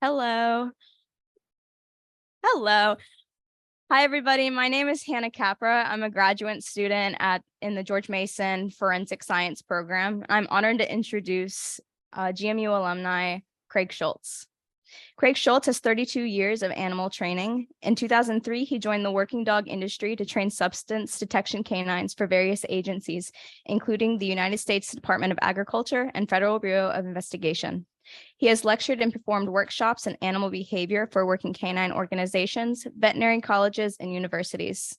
Hello. Hello. Hi, everybody. My name is Hannah Capra. I'm a graduate student in the George Mason Forensic Science program. I'm honored to introduce GMU alumni Craig Schultz. Craig Schultz has 32 years of animal training. In 2003, he joined the working dog industry to train substance detection canines for various agencies, including the United States Department of Agriculture and Federal Bureau of Investigation. He has lectured and performed workshops in animal behavior for working canine organizations, veterinary colleges, and universities.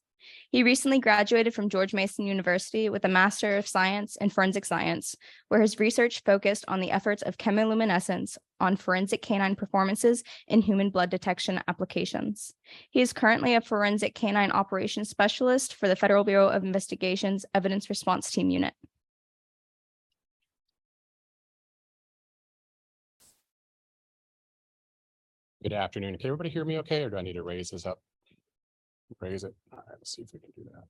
He recently graduated from George Mason University with a Master of Science in Forensic Science, where his research focused on the efforts of chemiluminescence on forensic canine performances in human blood detection applications. He is currently a forensic canine operations specialist for the Federal Bureau of Investigation's Evidence Response Team Unit. Good afternoon. Can everybody hear me okay, or do I need to raise this up? Raise it. All right, let's see if we can do that.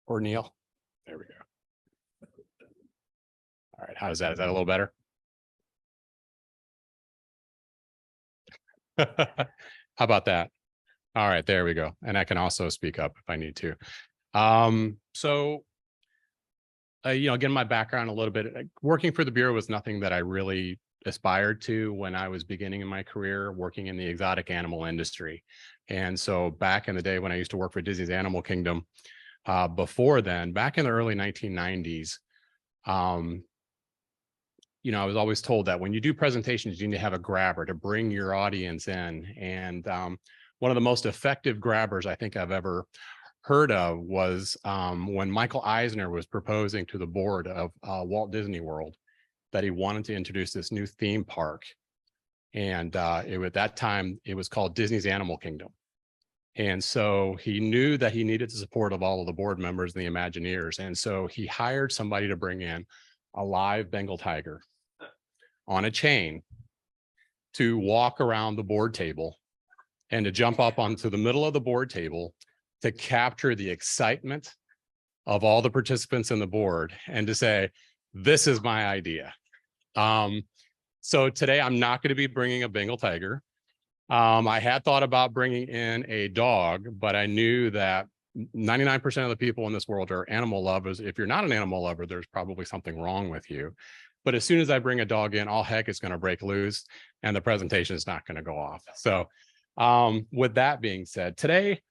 Or Neil. There we go. All right, how is that? Is that a little better? How about that? All right, there we go. And I can also speak up if I need to. Again, my background a little bit, working for the Bureau was nothing that I really aspired to when I was beginning in my career working in the exotic animal industry. And so back in the day when I used to work for Disney's Animal Kingdom, before then, back in the early 1990s, I was always told that when you do presentations, you need to have a grabber to bring your audience in. And one of the most effective grabbers I think I've ever heard of was when Michael Eisner was proposing to the board of Walt Disney World that he wanted to introduce this new theme park. And at that time, it was called Disney's Animal Kingdom. And so he knew that he needed the support of all of the board members and the Imagineers. And so he hired somebody to bring in a live Bengal tiger on a chain to walk around the board table and to jump up onto the middle of the board table to capture the excitement of all the participants in the board and to say, this is my idea. So today I'm not going to be bringing a Bengal tiger. I had thought about bringing in a dog, but I knew that 99% of the people in this world are animal lovers. If you're not an animal lover, there's probably something wrong with you. But as soon as I bring a dog in, all heck is going to break loose and the presentation is not going to go off. So with that being said, today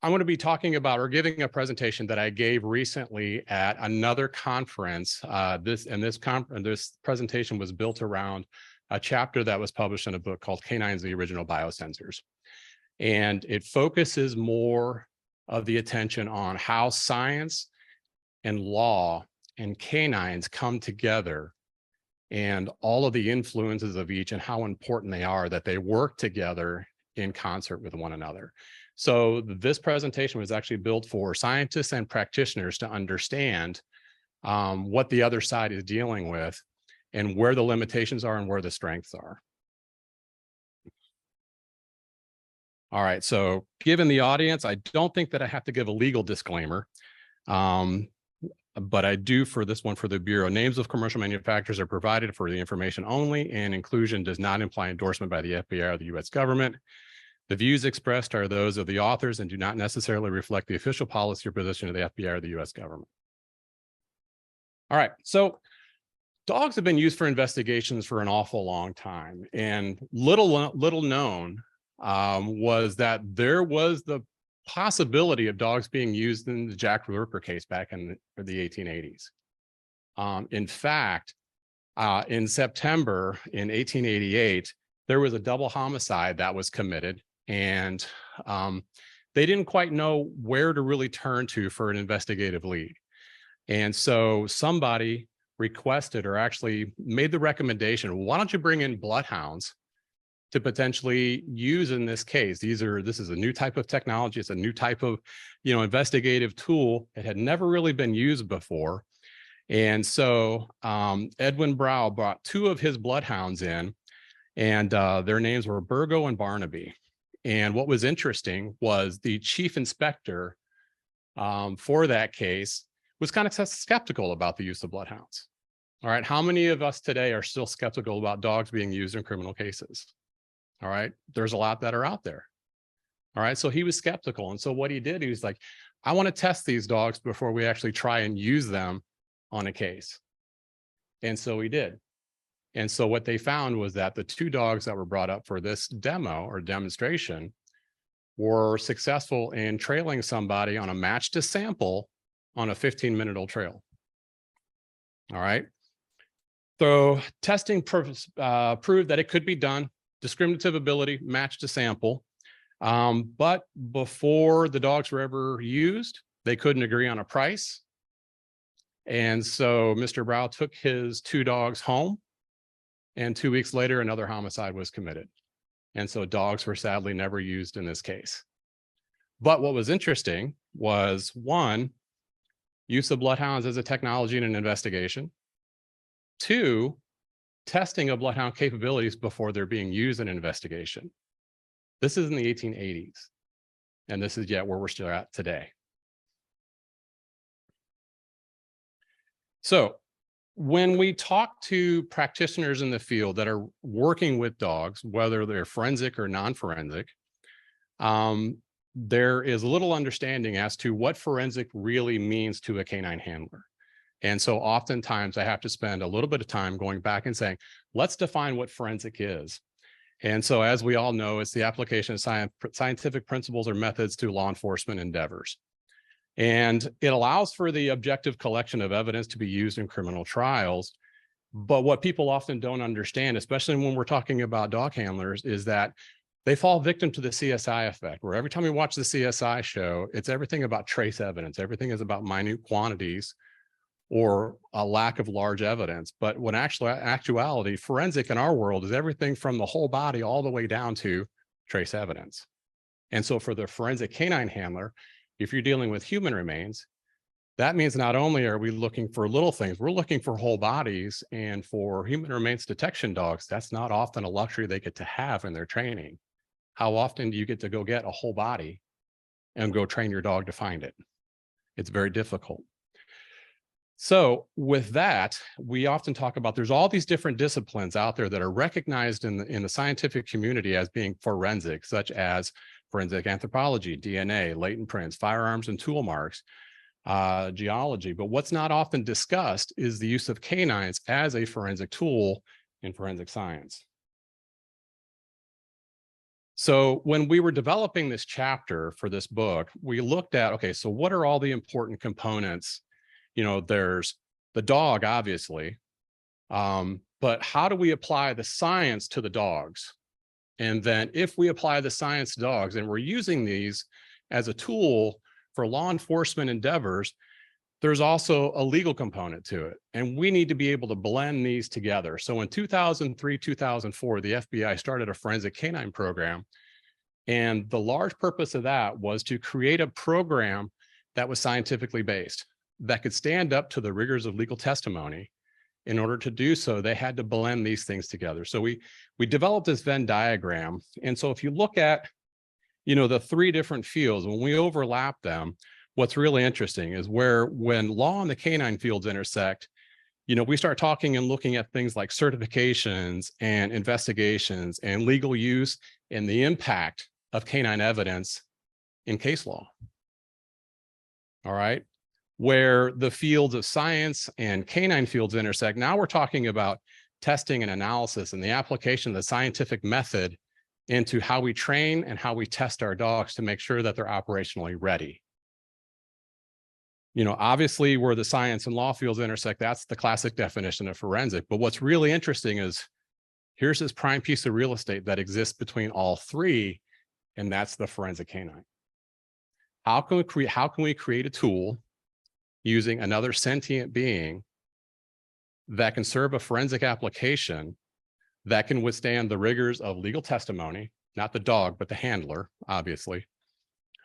I'm going to be talking about or giving a presentation that I gave recently at another conference. This presentation was built around a chapter that was published in a book called Canines, the Original Biosensors. And it focuses more of the attention on how science and law and canines come together and all of the influences of each and how important they are that they work together in concert with one another. So this presentation was actually built for scientists and practitioners to understand what the other side is dealing with and where the limitations are and where the strengths are. All right, so given the audience, I don't think that I have to give a legal disclaimer, but I do for this one for the Bureau. Names of commercial manufacturers are provided for the information only, and inclusion does not imply endorsement by the FBI or the US government. The views expressed are those of the authors and do not necessarily reflect the official policy or position of the FBI or the US government. All right, so dogs have been used for investigations for an awful long time, and little known was that there was the possibility of dogs being used in the Jack the Ripper case back in the 1880s. In fact, in September in 1888, there was a double homicide that was committed, and they didn't quite know where to really turn to for an investigative lead. And so somebody requested or actually made the recommendation, why don't you bring in bloodhounds to potentially use in this case? This is a new type of technology. It's a new type of, investigative tool. It had never really been used before. And so Edwin Brow brought two of his bloodhounds in, and their names were Burgo and Barnaby. And what was interesting was the chief inspector for that case was kind of skeptical about the use of bloodhounds. All right. How many of us today are still skeptical about dogs being used in criminal cases? All right. There's a lot that are out there. All right. So he was skeptical. And so what he did, he was like, I want to test these dogs before we actually try and use them on a case. And so he did. And so what they found was that the 2 dogs that were brought up for this demo or demonstration were successful in trailing somebody on a match to sample on a 15-minute-old trail. All right. So testing proved that it could be done, discriminative ability, match to sample. But before the dogs were ever used, they couldn't agree on a price. And so Mr. Brow took his 2 dogs home, and 2 weeks later, another homicide was committed. And so dogs were sadly never used in this case. But what was interesting was, one, use of bloodhounds as a technology in an investigation. 2, testing of bloodhound capabilities before they're being used in an investigation. This is in the 1880s, and this is yet where we're still at today. So when we talk to practitioners in the field that are working with dogs, whether they're forensic or non-forensic, there is little understanding as to what forensic really means to a canine handler. And so oftentimes I have to spend a little bit of time going back and saying, let's define what forensic is. And so as we all know, it's the application of scientific principles or methods to law enforcement endeavors. And it allows for the objective collection of evidence to be used in criminal trials. But what people often don't understand, especially when we're talking about dog handlers, is that they fall victim to the CSI effect, where every time we watch the CSI show, it's everything about trace evidence. Everything is about minute quantities or a lack of large evidence. But when actuality, forensic in our world is everything from the whole body all the way down to trace evidence. And so for the forensic canine handler, if you're dealing with human remains, that means not only are we looking for little things, we're looking for whole bodies. And for human remains detection dogs, that's not often a luxury they get to have in their training. How often do you get to go get a whole body and go train your dog to find it? It's very difficult. So with that, we often talk about there's all these different disciplines out there that are recognized in the scientific community as being forensic, such as forensic anthropology, DNA, latent prints, firearms and tool marks, geology. But what's not often discussed is the use of canines as a forensic tool in forensic science. So when we were developing this chapter for this book, we looked at, okay, so what are all the important components? You know, there's the dog, obviously, but how do we apply the science to the dogs? And then if we apply the science to dogs and we're using these as a tool for law enforcement endeavors, there's also a legal component to it. And we need to be able to blend these together. So in 2003, 2004, the FBI started a forensic canine program. And the large purpose of that was to create a program that was scientifically based, that could stand up to the rigors of legal testimony. In order to do so, they had to blend these things together. So we developed this Venn diagram. And so if you look at, you know, the 3 different fields, when we overlap them, what's really interesting is when law and the canine fields intersect, you know, we start talking and looking at things like certifications and investigations and legal use and the impact of canine evidence in case law. All right. Where the fields of science and canine fields intersect, now we're talking about testing and analysis and the application of the scientific method into how we train and how we test our dogs to make sure that they're operationally ready. You know, obviously where the science and law fields intersect, that's the classic definition of forensic. But what's really interesting is here's this prime piece of real estate that exists between all 3, and that's the forensic canine. How can we create a tool using another sentient being that can serve a forensic application that can withstand the rigors of legal testimony, not the dog, but the handler, obviously,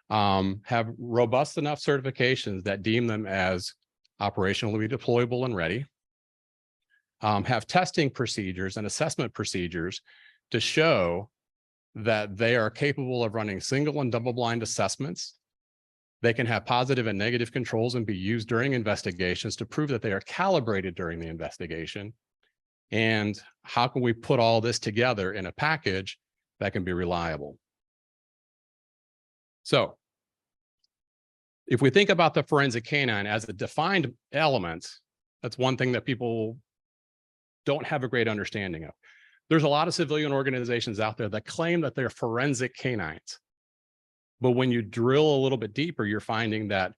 have robust enough certifications that deem them as operationally deployable and ready, have testing procedures and assessment procedures to show that they are capable of running single and double blind assessments They can have positive and negative controls and be used during investigations to prove that they are calibrated during the investigation. And how can we put all this together in a package that can be reliable? So if we think about the forensic canine as a defined element, that's one thing that people don't have a great understanding of. There's a lot of civilian organizations out there that claim that they're forensic canines. But when you drill a little bit deeper, you're finding that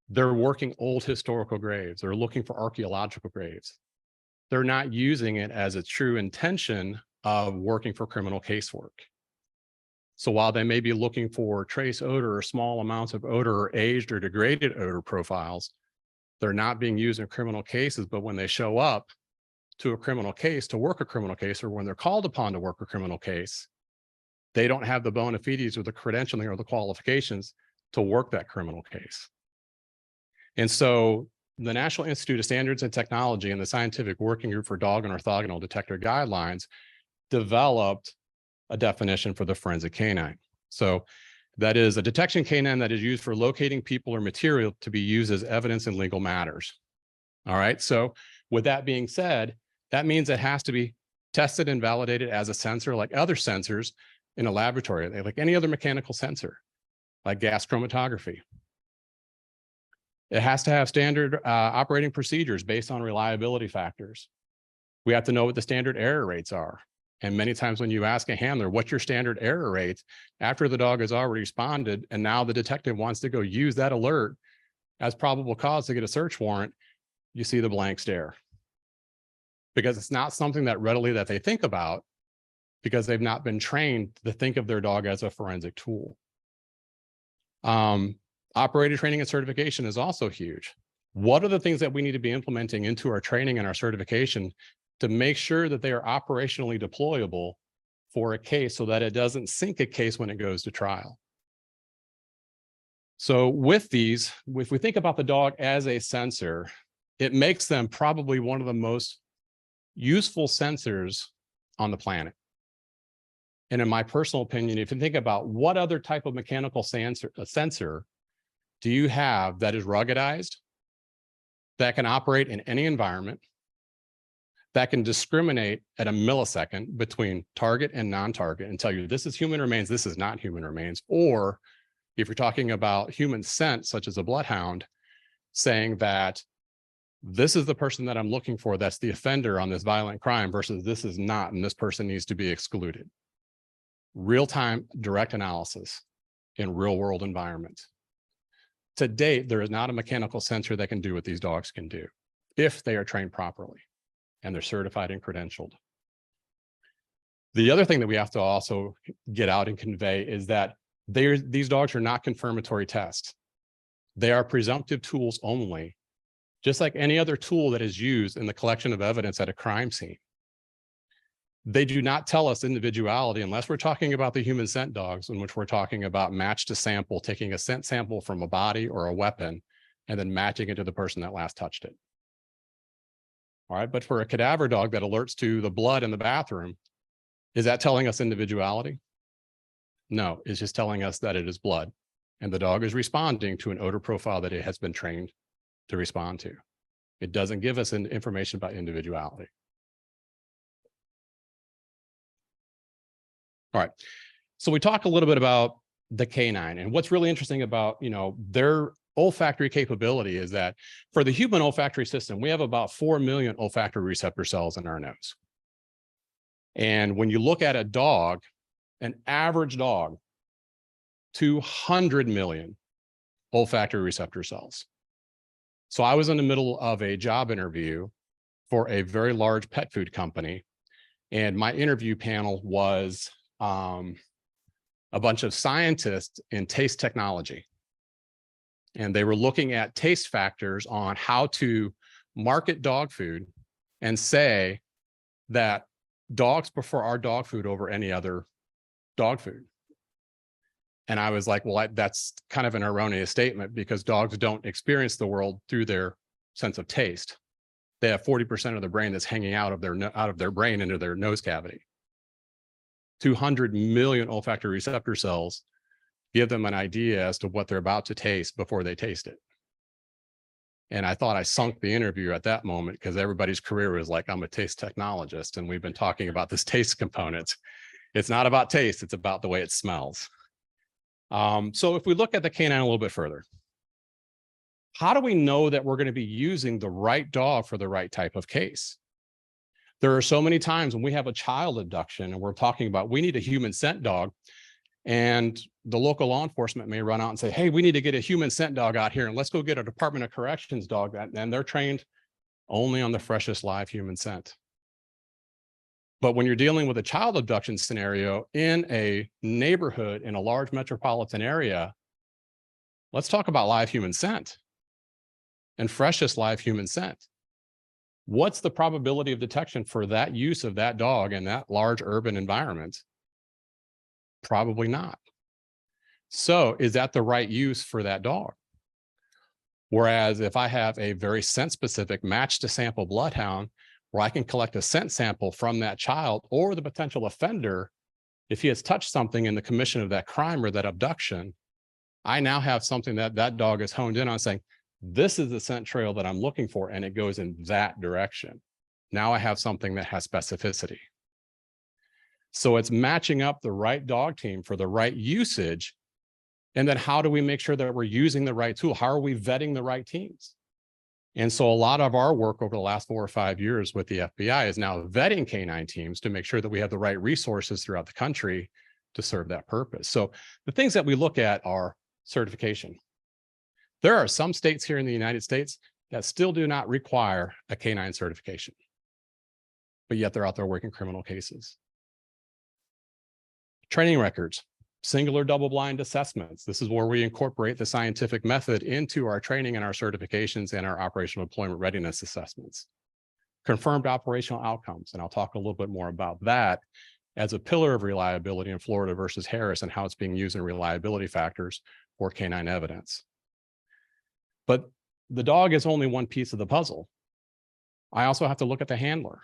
they're working old historical graves. They're looking for archaeological graves. They're not using it as a true intention of working for criminal casework. So while they may be looking for trace odor or small amounts of odor or aged or degraded odor profiles, they're not being used in criminal cases. But when they show up to a criminal case to work a criminal case, or when they're called upon to work a criminal case, they don't have the bona fides or the credentialing or the qualifications to work that criminal case. And so the National Institute of Standards and Technology and the Scientific Working Group for Dog and Orthogonal Detector Guidelines developed a definition for the forensic canine. So that is a detection canine that is used for locating people or material to be used as evidence in legal matters. All right. So with that being said, that means it has to be tested and validated as a sensor like other sensors in a laboratory, like any other mechanical sensor, like gas chromatography. It has to have standard operating procedures based on reliability factors. We have to know what the standard error rates are. And many times when you ask a handler, what's your standard error rate, after the dog has already responded, and now the detective wants to go use that alert as probable cause to get a search warrant, you see the blank stare. Because it's not something that readily that they think about, because they've not been trained to think of their dog as a forensic tool. Operator training and certification is also huge. What are the things that we need to be implementing into our training and our certification to make sure that they are operationally deployable for a case so that it doesn't sink a case when it goes to trial? So with these, if we think about the dog as a sensor, it makes them probably one of the most useful sensors on the planet. And in my personal opinion, if you think about what other type of mechanical sensor do you have that is ruggedized, that can operate in any environment, that can discriminate at a millisecond between target and non-target and tell you this is human remains, this is not human remains. Or if you're talking about human scent, such as a bloodhound, saying that this is the person that I'm looking for, that's the offender on this violent crime, versus this is not, and this person needs to be excluded. Real-time direct analysis in real-world environments. To date, there is not a mechanical sensor that can do what these dogs can do if they are trained properly and they're certified and credentialed. The other thing that we have to also get out and convey is that these dogs are not confirmatory tests. They are presumptive tools only, just like any other tool that is used in the collection of evidence at a crime scene. They do not tell us individuality unless we're talking about the human scent dogs, in which we're talking about match to sample, taking a scent sample from a body or a weapon, and then matching it to the person that last touched it. All right, but for a cadaver dog that alerts to the blood in the bathroom, is that telling us individuality? No, it's just telling us that it is blood, and the dog is responding to an odor profile that it has been trained to respond to. It doesn't give us information about individuality. All right, so we talk a little bit about the canine, and what's really interesting about, their olfactory capability is that for the human olfactory system, we have about 4 million olfactory receptor cells in our nose. And when you look at a dog, an average dog, 200 million olfactory receptor cells. So I was in the middle of a job interview for a very large pet food company, and my interview panel was a bunch of scientists in taste technology. And they were looking at taste factors on how to market dog food and say that dogs prefer our dog food over any other dog food. And I was like, well, that's kind of an erroneous statement, because dogs don't experience the world through their sense of taste. They have 40% of their brain that's hanging out of their brain into their nose cavity. 200 million olfactory receptor cells give them an idea as to what they're about to taste before they taste it. And I thought I sunk the interview at that moment because everybody's career was like, I'm a taste technologist. And we've been talking about this taste component. It's not about taste, it's about the way it smells. So if we look at the canine a little bit further, how do we know that we're going to be using the right dog for the right type of case? There are so many times when we have a child abduction and we're talking about, we need a human scent dog. And the local law enforcement may run out and say, hey, we need to get a human scent dog out here and let's go get a Department of Corrections dog. And they're trained only on the freshest live human scent. But when you're dealing with a child abduction scenario in a neighborhood in a large metropolitan area, let's talk about live human scent and freshest live human scent. What's the probability of detection for that use of that dog in that large urban environment? Probably not. So is that the right use for that dog? Whereas if I have a very scent specific match to sample bloodhound, where I can collect a scent sample from that child or the potential offender, if he has touched something in the commission of that crime or that abduction, I now have something that that dog is honed in on, saying, this is the scent trail that I'm looking for, and it goes in that direction. Now I have something that has specificity. So it's matching up the right dog team for the right usage. And then how do we make sure that we're using the right tool? How are we vetting the right teams? And so a lot of our work over the last 4 or 5 years with the FBI is now vetting canine teams to make sure that we have the right resources throughout the country to serve that purpose. So the things that we look at are certification. There are some states here in the United States that still do not require a canine certification, but yet they're out there working criminal cases. Training records, singular double-blind assessments. This is where we incorporate the scientific method into our training and our certifications and our operational deployment readiness assessments. Confirmed operational outcomes, and I'll talk a little bit more about that as a pillar of reliability in Florida versus Harris and how it's being used in reliability factors for canine evidence. But the dog is only one piece of the puzzle. I also have to look at the handler.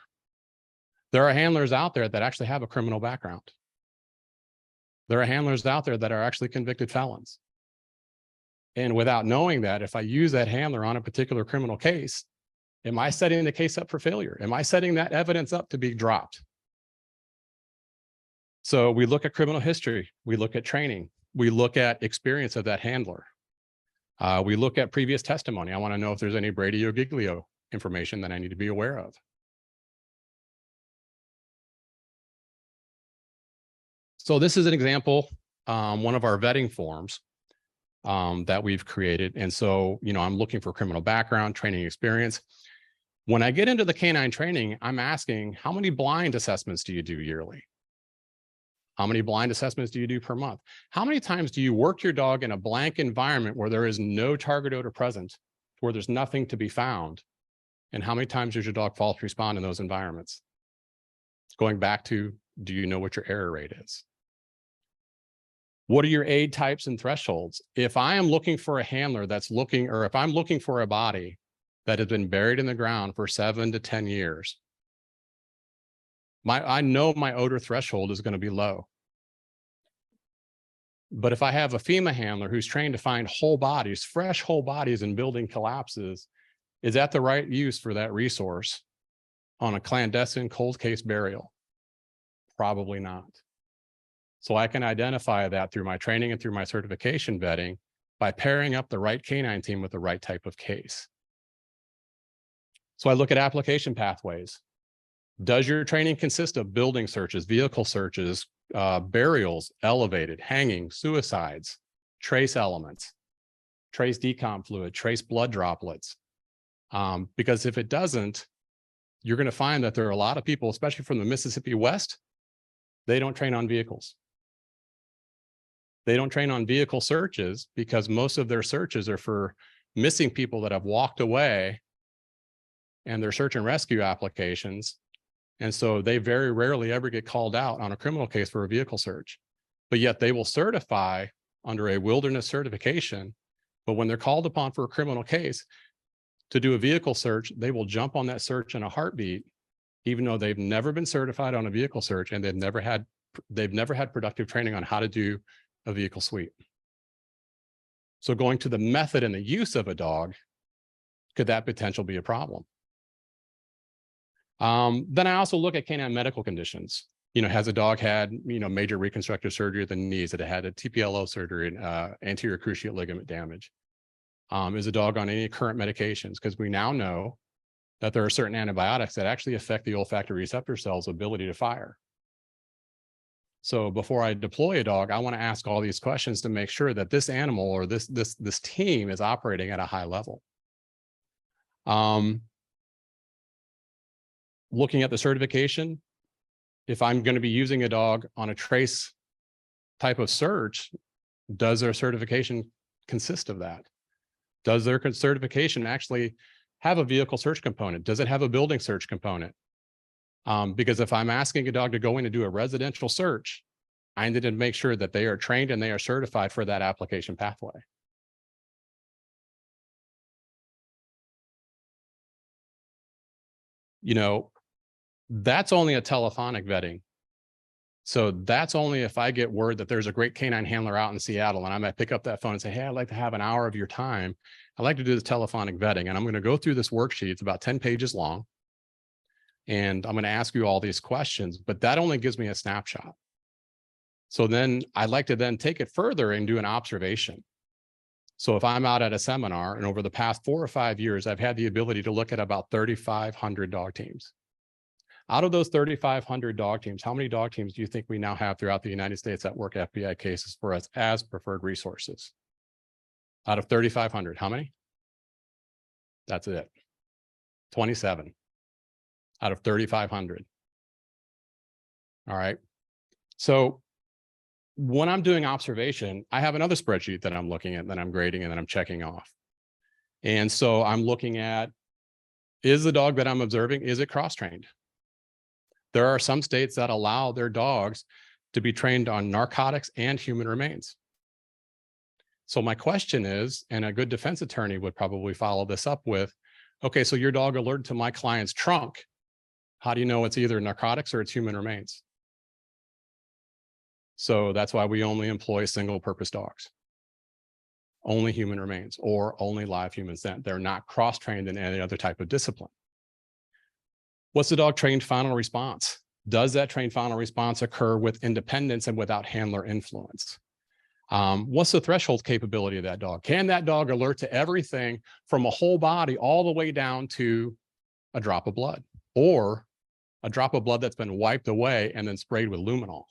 There are handlers out there that actually have a criminal background. There are handlers out there that are actually convicted felons. And without knowing that, if I use that handler on a particular criminal case, am I setting the case up for failure? Am I setting that evidence up to be dropped? So we look at criminal history, we look at training, we look at experience of that handler. We look at previous testimony. I want to know if there's any Brady or Giglio information that I need to be aware of. So this is an example, one of our vetting forms that we've created. And so, I'm looking for criminal background, training experience. When I get into the canine training, I'm asking, how many blind assessments do you do yearly? How many blind assessments do you do per month? How many times do you work your dog in a blank environment where there is no target odor present, where there's nothing to be found? And how many times does your dog false respond in those environments? Going back to, do you know what your error rate is? What are your aid types and thresholds? If I am looking for a handler that's looking, or if I'm looking for a body that has been buried in the ground for 7 to 10 years, I know my odor threshold is going to be low. But if I have a FEMA handler who's trained to find whole bodies, fresh whole bodies in building collapses, is that the right use for that resource on a clandestine cold case burial? Probably not. So I can identify that through my training and through my certification vetting by pairing up the right canine team with the right type of case. So I look at application pathways. Does your training consist of building searches, vehicle searches, burials, elevated, hanging, suicides, trace elements, trace decomp fluid, trace blood droplets? Because if it doesn't, you're going to find that there are a lot of people, especially from the Mississippi West, they don't train on vehicles. They don't train on vehicle searches because most of their searches are for missing people that have walked away, and their search and rescue applications. And so they very rarely ever get called out on a criminal case for a vehicle search, but yet they will certify under a wilderness certification. But when they're called upon for a criminal case to do a vehicle search, they will jump on that search in a heartbeat, even though they've never been certified on a vehicle search and they've never had productive training on how to do a vehicle sweep. So going to the method and the use of a dog, could that potential be a problem? Then I also look at canine medical conditions. Has a dog had, major reconstructive surgery of the knees, that it had a TPLO surgery and anterior cruciate ligament damage? Is a dog on any current medications? Because we now know that there are certain antibiotics that actually affect the olfactory receptor cells' ability to fire. So before I deploy a dog, I want to ask all these questions to make sure that this animal or this team is operating at a high level. Looking at the certification, if I'm going to be using a dog on a trace type of search, does their certification consist of that? Does their certification actually have a vehicle search component? Does it have a building search component? Because if I'm asking a dog to go in and do a residential search, I need to make sure that they are trained and they are certified for that application pathway. That's only a telephonic vetting. So that's only if I get word that there's a great canine handler out in Seattle and I might pick up that phone and say, hey, I'd like to have an hour of your time. I'd like to do this telephonic vetting. And I'm going to go through this worksheet. It's about 10 pages long. And I'm going to ask you all these questions, but that only gives me a snapshot. So then I'd like to then take it further and do an observation. So if I'm out at a seminar and over the past 4 or 5 years, I've had the ability to look at about 3,500 dog teams. Out of those 3,500 dog teams, how many dog teams do you think we now have throughout the United States that work FBI cases for us as preferred resources? Out of 3,500, how many? That's it. 27 out of 3,500. All right. So when I'm doing observation, I have another spreadsheet that I'm looking at, that I'm grading, and that I'm checking off. And so I'm looking at, is the dog that I'm observing, is it cross-trained? There are some states that allow their dogs to be trained on narcotics and human remains. So my question is, and a good defense attorney would probably follow this up with, okay, so your dog alerted to my client's trunk. How do you know it's either narcotics or it's human remains? So that's why we only employ single purpose dogs. Only human remains or only live human scent. They're not cross-trained in any other type of discipline. What's the dog trained final response? Does that trained final response occur with independence and without handler influence? What's the threshold capability of that dog? Can that dog alert to everything from a whole body all the way down to a drop of blood, or a drop of blood that's been wiped away and then sprayed with luminol?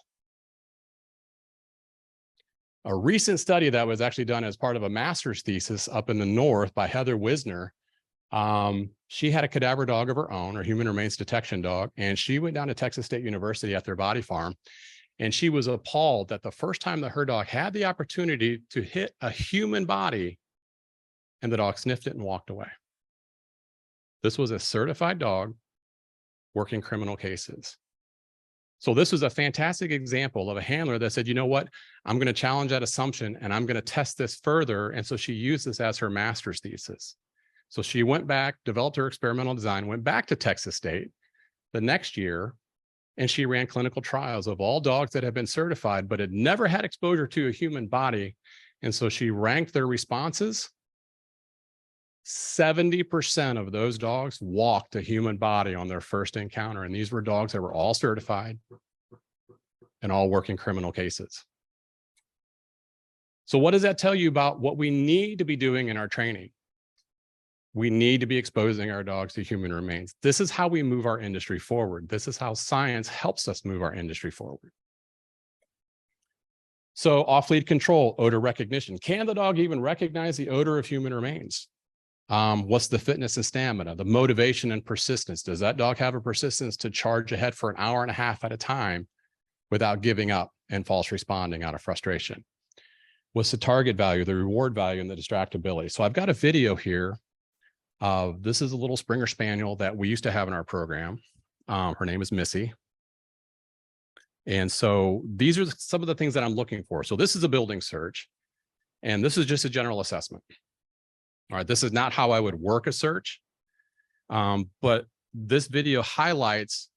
A recent study that was actually done as part of a master's thesis up in the north by Heather Wisner, she had a cadaver dog of her own, or human remains detection dog, and she went down to Texas State University at their body farm, and she was appalled that the first time that her dog had the opportunity to hit a human body, and the dog sniffed it and walked away. This was a certified dog working criminal cases. So this was a fantastic example of a handler that said, you know what, I'm going to challenge that assumption and I'm going to test this further. And so she used this as her master's thesis. So she went back, developed her experimental design, went back to Texas State the next year, and she ran clinical trials of all dogs that had been certified, but had never had exposure to a human body. And so she ranked their responses. 70% of those dogs walked a human body on their first encounter. And these were dogs that were all certified and all working criminal cases. So what does that tell you about what we need to be doing in our training? We need to be exposing our dogs to human remains. This is how we move our industry forward. This is how science helps us move our industry forward. So off-lead control, odor recognition. Can the dog even recognize the odor of human remains? What's the fitness and stamina, the motivation and persistence? Does that dog have a persistence to charge ahead for an hour and a half at a time without giving up and false responding out of frustration? What's the target value, the reward value, and the distractibility? So I've got a video here. This is a little Springer Spaniel that we used to have in our program. Her name is Missy. And so these are some of the things that I'm looking for. So this is a building search, and this is just a general assessment. All right, this is not how I would work a search, but this video highlights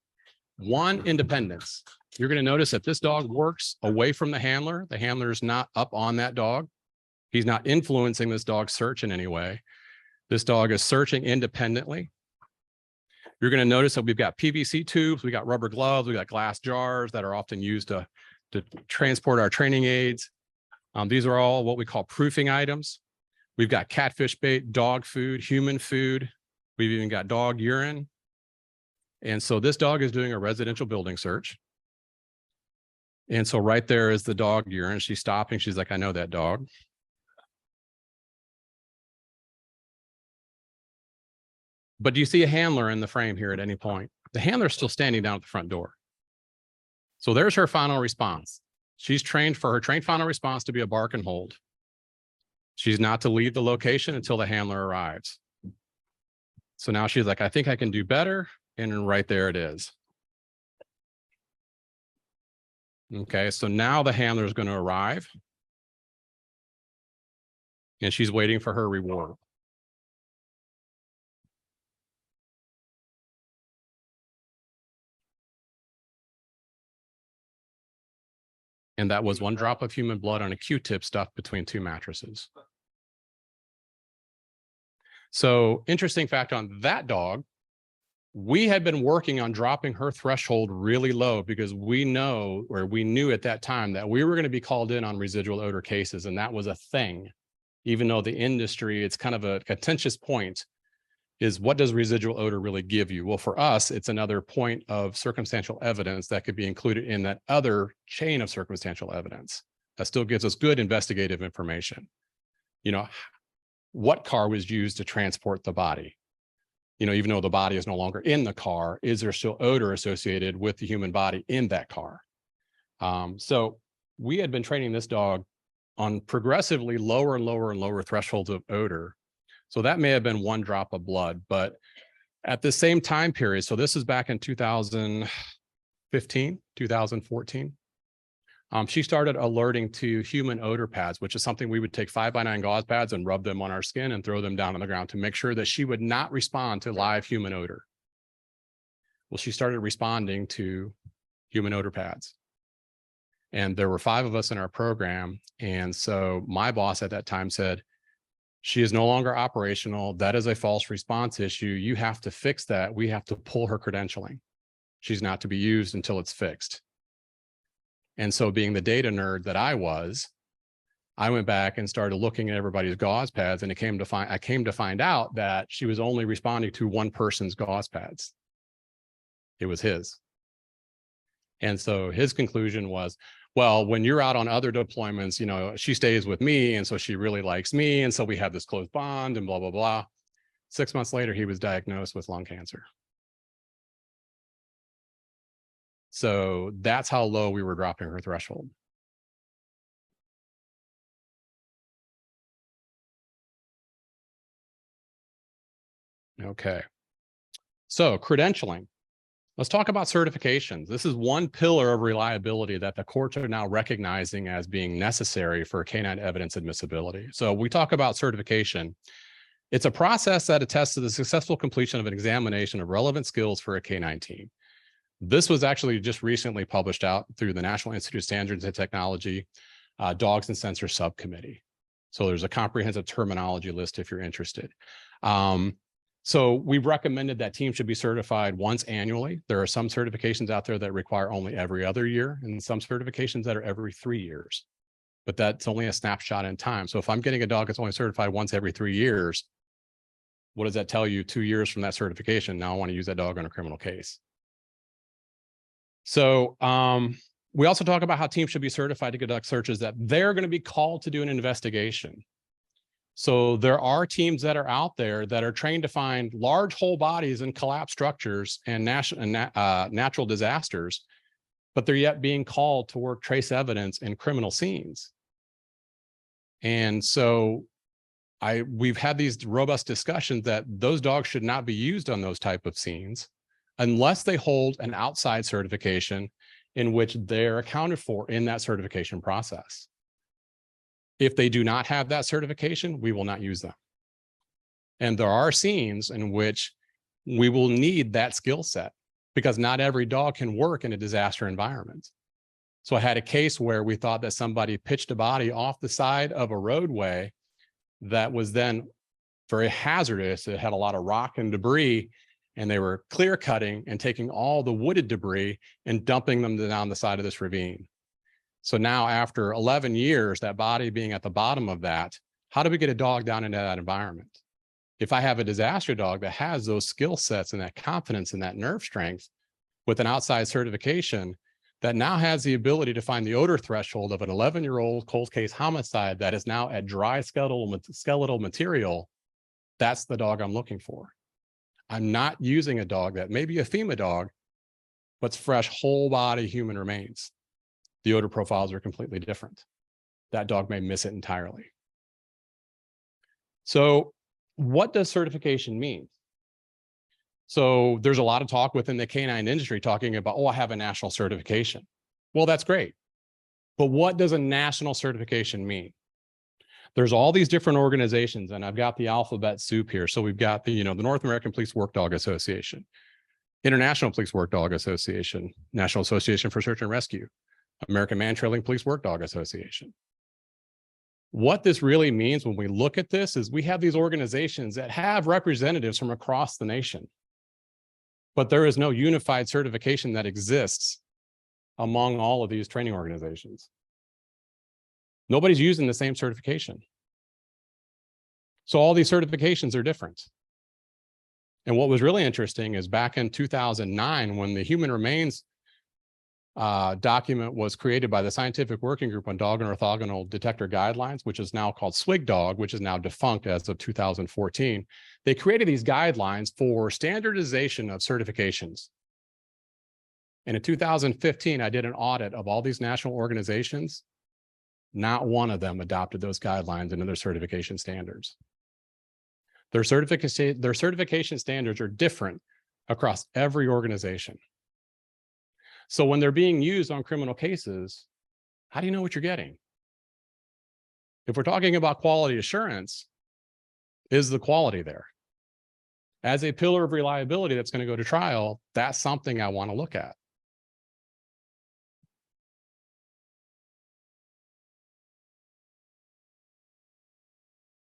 one, independence. You're going to notice that this dog works away from the handler. The handler is not up on that dog. He's not influencing this dog's search in any way. This dog is searching independently. You're going to notice that we've got PVC tubes, we got rubber gloves, we got glass jars that are often used to transport our training aids. These are all what we call proofing items. We've got catfish bait, dog food, human food. We've even got dog urine. And so this dog is doing a residential building search. And so right there is the dog urine. She's stopping. She's like, I know that dog. But do you see a handler in the frame here at any point? The handler's still standing down at the front door. So there's her final response. She's trained for her trained final response to be a bark and hold. She's not to leave the location until the handler arrives. So now she's like, I think I can do better. And right there it is. Okay, so now the handler is going to arrive. And she's waiting for her reward. And that was 1 drop of human blood on a Q-tip stuffed between 2 mattresses. So interesting fact on that dog, we had been working on dropping her threshold really low because we knew at that time that we were going to be called in on residual odor cases. And that was a thing, even though the industry, it's kind of a contentious point, is what does residual odor really give you? Well, for us, it's another point of circumstantial evidence that could be included in that other chain of circumstantial evidence that still gives us good investigative information. You know, what car was used to transport the body? You know, even though the body is no longer in the car, is there still odor associated with the human body in that car? So we had been training this dog on progressively lower and lower and lower thresholds of odor. So that may have been 1 drop of blood, but at the same time period, so this is back in 2015, 2014, she started alerting to human odor pads, which is something we would take 5x9 gauze pads and rub them on our skin and throw them down on the ground to make sure that she would not respond to live human odor. Well, she started responding to human odor pads. And there were 5 of us in our program. And so my boss at that time said, she is no longer operational. That is a false response issue. You have to fix that. We have to pull her credentialing. She's not to be used until it's fixed. And so being the data nerd that I was, I went back and started looking at everybody's gauze pads, and I came to find out that she was only responding to one person's gauze pads. It was his. And so his conclusion was, well, when you're out on other deployments, you know, she stays with me, and so she really likes me, and so we have this close bond and blah, blah, blah. 6 months later, he was diagnosed with lung cancer. So that's how low we were dropping her threshold. Okay. So credentialing. Let's talk about certifications. This is one pillar of reliability that the courts are now recognizing as being necessary for canine evidence admissibility. So we talk about certification. It's a process that attests to the successful completion of an examination of relevant skills for a canine team. This was actually just recently published out through the National Institute of Standards and Technology, Dogs and Sensors Subcommittee. So there's a comprehensive terminology list if you're interested. So we've recommended that teams should be certified once annually. There are some certifications out there that require only every other year, and some certifications that are every 3 years. But that's only a snapshot in time. So if I'm getting a dog that's only certified once every 3 years, what does that tell you 2 years from that certification? Now I want to use that dog on a criminal case. So we also talk about how teams should be certified to conduct searches that they're going to be called to do an investigation. So there are teams that are out there that are trained to find large whole bodies and collapsed structures and natural disasters, but they're yet being called to work trace evidence in criminal scenes. And so we've had these robust discussions that those dogs should not be used on those type of scenes unless they hold an outside certification in which they're accounted for in that certification process. If they do not have that certification, we will not use them. And there are scenes in which we will need that skill set because not every dog can work in a disaster environment. So I had a case where we thought that somebody pitched a body off the side of a roadway that was then very hazardous. It had a lot of rock and debris, and they were clear cutting and taking all the wooded debris and dumping them down the side of this ravine. So now after 11 years, that body being at the bottom of that, how do we get a dog down into that environment? If I have a disaster dog that has those skill sets and that confidence and that nerve strength with an outside certification that now has the ability to find the odor threshold of an 11-year-old cold case homicide that is now at dry skeletal material, that's the dog I'm looking for. I'm not using a dog that may be a FEMA dog, but's fresh whole body human remains. The odor profiles are completely different. That dog may miss it entirely. So what does certification mean? So there's a lot of talk within the canine industry talking about, oh, I have a national certification. Well, that's great. But what does a national certification mean? There's all these different organizations, and I've got the alphabet soup here. So we've got the North American Police Work Dog Association, International Police Work Dog Association, National Association for Search and Rescue, American Man Trailing Police Work Dog Association. What this really means when we look at this is we have these organizations that have representatives from across the nation, but there is no unified certification that exists among all of these training organizations. Nobody's using the same certification. So all these certifications are different. And what was really interesting is back in 2009, when the human remains document was created by the Scientific Working Group on Dog and Orthogonal Detector Guidelines, which is now called SWGDOG, which is now defunct as of 2014. They created these guidelines for standardization of certifications. And in 2015, I did an audit of all these national organizations. Not one of them adopted those guidelines into their certification standards. Their certification standards are different across every organization. So when they're being used on criminal cases, how do you know what you're getting? If we're talking about quality assurance, is the quality there? As a pillar of reliability that's going to go to trial, that's something I want to look at.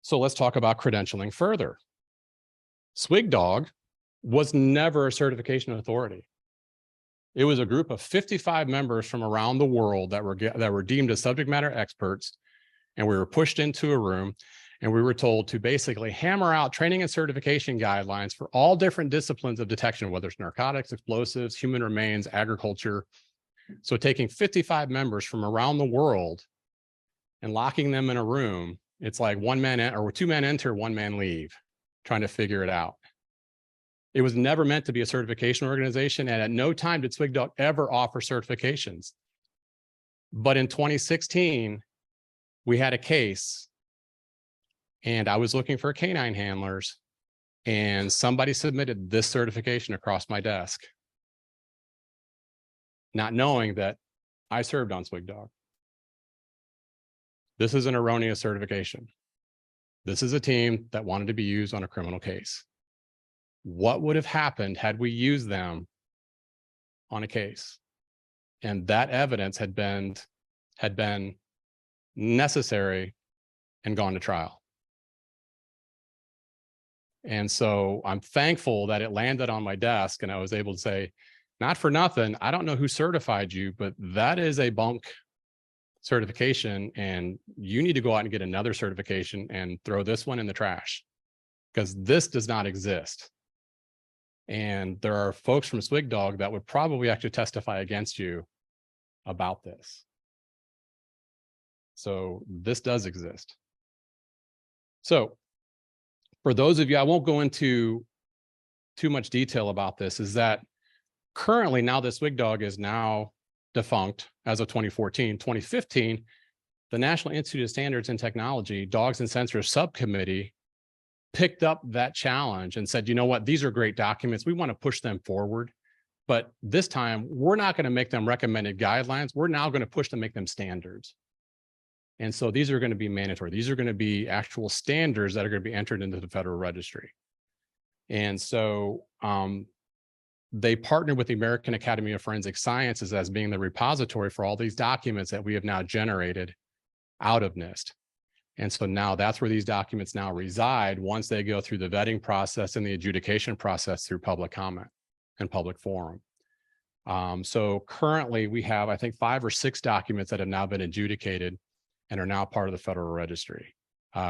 So let's talk about credentialing further. SWGDOG was never a certification authority. It was a group of 55 members from around the world that were deemed as subject matter experts, and we were pushed into a room and we were told to basically hammer out training and certification guidelines for all different disciplines of detection, whether it's narcotics, explosives, human remains, agriculture. So taking 55 members from around the world and locking them in a room, it's like one man or two men enter, one man leave, trying to figure it out. It was never meant to be a certification organization, and at no time did SWGDOG ever offer certifications. But in 2016, we had a case, and I was looking for canine handlers, and somebody submitted this certification across my desk, not knowing that I served on SWGDOG. This is an erroneous certification. This is a team that wanted to be used on a criminal case. What would have happened had we used them on a case? And that evidence had been necessary and gone to trial. And so I'm thankful that it landed on my desk and I was able to say, not for nothing, I don't know who certified you, but that is a bunk certification, and you need to go out and get another certification and throw this one in the trash because this does not exist. And there are folks from SWGDOG that would probably actually testify against you about this. So this does exist. So for those of you, I won't go into too much detail about this, is that currently now this SWGDOG is now defunct as of 2014. 2015, the National Institute of Standards and Technology Dogs and Sensors Subcommittee picked up that challenge and said, you know what, these are great documents. We want to push them forward. But this time, we're not going to make them recommended guidelines. We're now going to push them, make them standards. And so these are going to be mandatory. These are going to be actual standards that are going to be entered into the Federal Registry. And so they partnered with the American Academy of Forensic Sciences as being the repository for all these documents that we have now generated out of NIST. And so now that's where these documents now reside once they go through the vetting process and the adjudication process through public comment and public forum. So currently we have, I think, 5 or 6 documents that have now been adjudicated and are now part of the Federal Registry.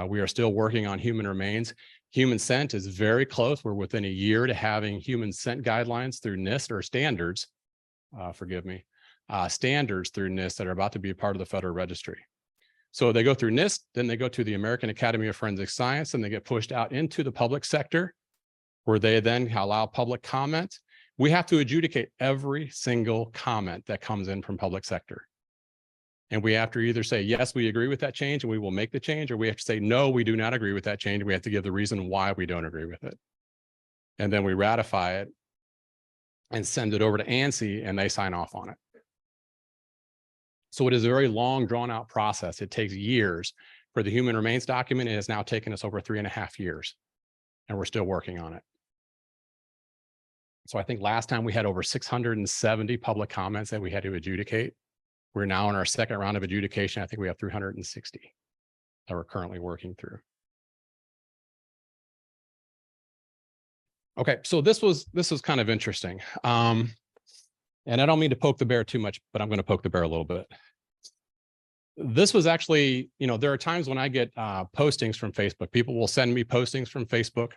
We are still working on human remains. Human scent is very close. We're within a year to having human scent guidelines through NIST or standards, standards through NIST that are about to be a part of the Federal Registry. So they go through NIST, then they go to the American Academy of Forensic Science, and they get pushed out into the public sector, where they then allow public comment. We have to adjudicate every single comment that comes in from public sector. And we have to either say, yes, we agree with that change and we will make the change, or we have to say, no, we do not agree with that change. And we have to give the reason why we don't agree with it. And then we ratify it and send it over to ANSI and they sign off on it. So it is a very long, drawn out process. It takes years. For the human remains document, it has now taken us over 3.5 years, and we're still working on it. So I think last time we had over 670 public comments that we had to adjudicate. We're now in our second round of adjudication. I think we have 360 that we're currently working through. Okay, so this was kind of interesting. And I don't mean to poke the bear too much, but I'm going to poke the bear a little bit. This was actually, there are times when I get postings from Facebook. People will send me postings from Facebook.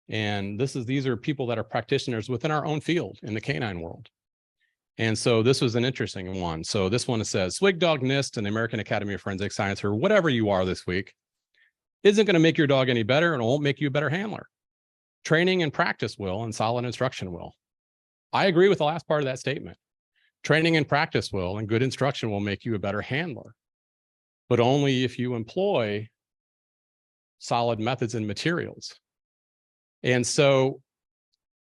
And these are people that are practitioners within our own field in the canine world. And so this was an interesting one. So this one says, Swig Dog NIST and the American Academy of Forensic Science, or whatever you are this week, isn't going to make your dog any better and it won't make you a better handler. Training and practice will, and solid instruction will. I agree with the last part of that statement. Training and practice will, and good instruction will make you a better handler, but only if you employ solid methods and materials. And so